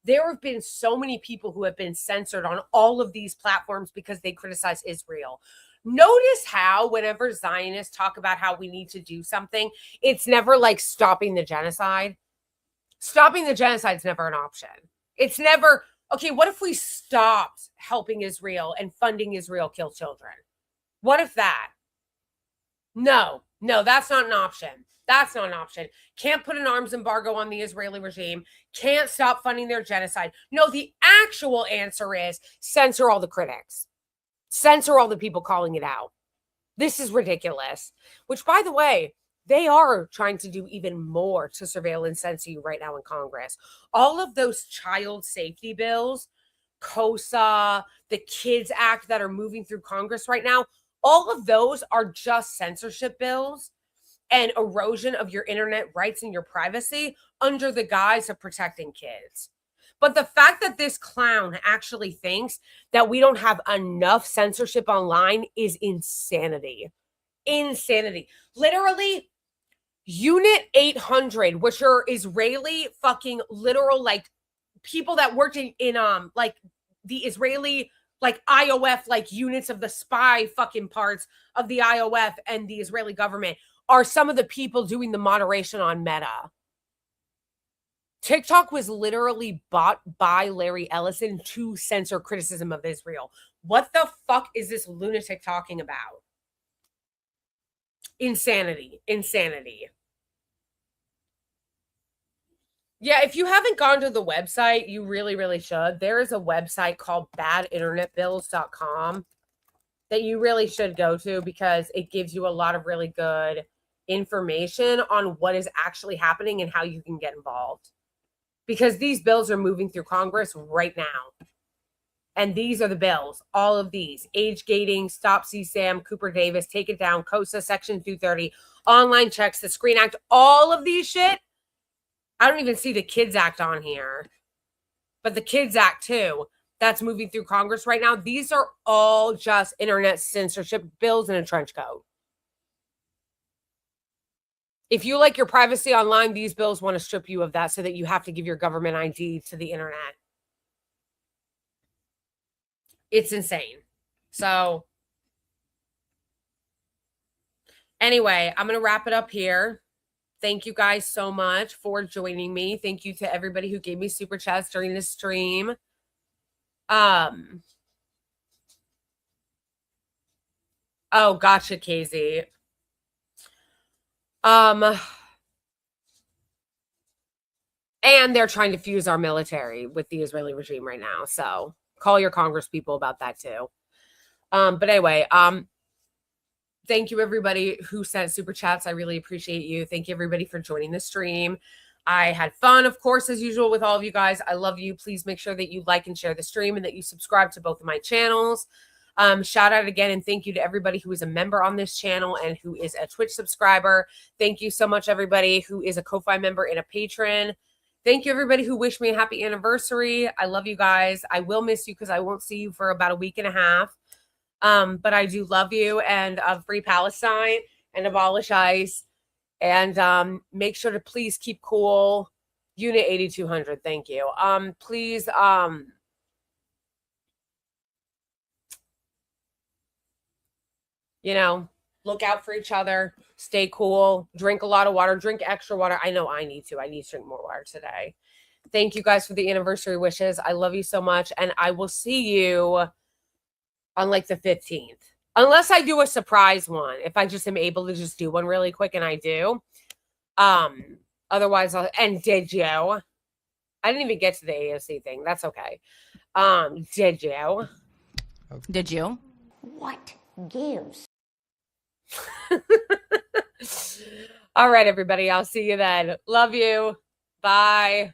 There have been so many people who have been censored on all of these platforms because they criticize Israel. Notice how whenever Zionists talk about how we need to do something, it's never like stopping the genocide. Stopping the genocide is never an option. It's never, okay, what if we stopped helping Israel and funding Israel kill children? What if that? No, that's not an option. That's not an option. Can't put an arms embargo on the Israeli regime. Can't stop funding their genocide. No, the actual answer is censor all the critics. Censor all the people calling it out. This is ridiculous. Which, by the way, they are trying to do even more to surveil and censor you right now in Congress. All of those child safety bills, COSA, the Kids Act that are moving through Congress right now, all of those are just censorship bills and erosion of your internet rights and your privacy under the guise of protecting kids. But the fact that this clown actually thinks that we don't have enough censorship online is insanity. Insanity. Literally, Unit 800, which are Israeli fucking literal, like, people that worked in like, the Israeli, like, IOF, like, units of the spy fucking parts of the IOF and the Israeli government are some of the people doing the moderation on Meta. TikTok was literally bought by Larry Ellison to censor criticism of Israel. What the fuck is this lunatic talking about? Insanity. Insanity. Yeah, if you haven't gone to the website, you really, really should. There is a website called badinternetbills.com that you really should go to because it gives you a lot of really good information on what is actually happening and how you can get involved. Because these bills are moving through Congress right now. And these are the bills, all of these. Age gating, Stop CSAM, Cooper Davis, Take It Down, COSA, Section 230, online checks, the Screen Act, all of these shit. I don't even see the Kids Act on here. But the Kids Act too, that's moving through Congress right now. These are all just internet censorship bills in a trench coat. If you like your privacy online, these bills want to strip you of that so that you have to give your government ID to the internet. It's insane. So Anyway, I'm going to wrap it up here. Thank you guys so much for joining me. Thank you to everybody who gave me super chats during this stream. Oh, gotcha, Casey. And they're trying to fuse our military with the Israeli regime right now. So call your Congress people about that too. But anyway, thank you everybody who sent super chats. I really appreciate you. Thank you everybody for joining the stream. I had fun, of course, as usual with all of you guys. I love you. Please make sure that you like and share the stream and that you subscribe to both of my channels. Shout out again and thank you to everybody who is a member on this channel and who is a Twitch subscriber. Thank you so much, everybody who is a Ko-Fi member and a patron. Thank you, everybody who wished me a happy anniversary. I love you guys. I will miss you because I won't see you for about a week and a half. But I do love you, and free Palestine and abolish ICE. And make sure to please keep cool. Unit 8200, thank you. Please, you know, look out for each other. Stay cool. Drink a lot of water. Drink extra water. I know I need to. I need to drink more water today. Thank you guys for the anniversary wishes. I love you so much. And I will see you on like the 15th. Unless I do a surprise one. If I just am able to just do one really quick, and I do. Otherwise, and did you? I didn't even get to the AOC thing. That's okay. Did you? Did you? What gives? All right, everybody. I'll see you then. Love you. Bye.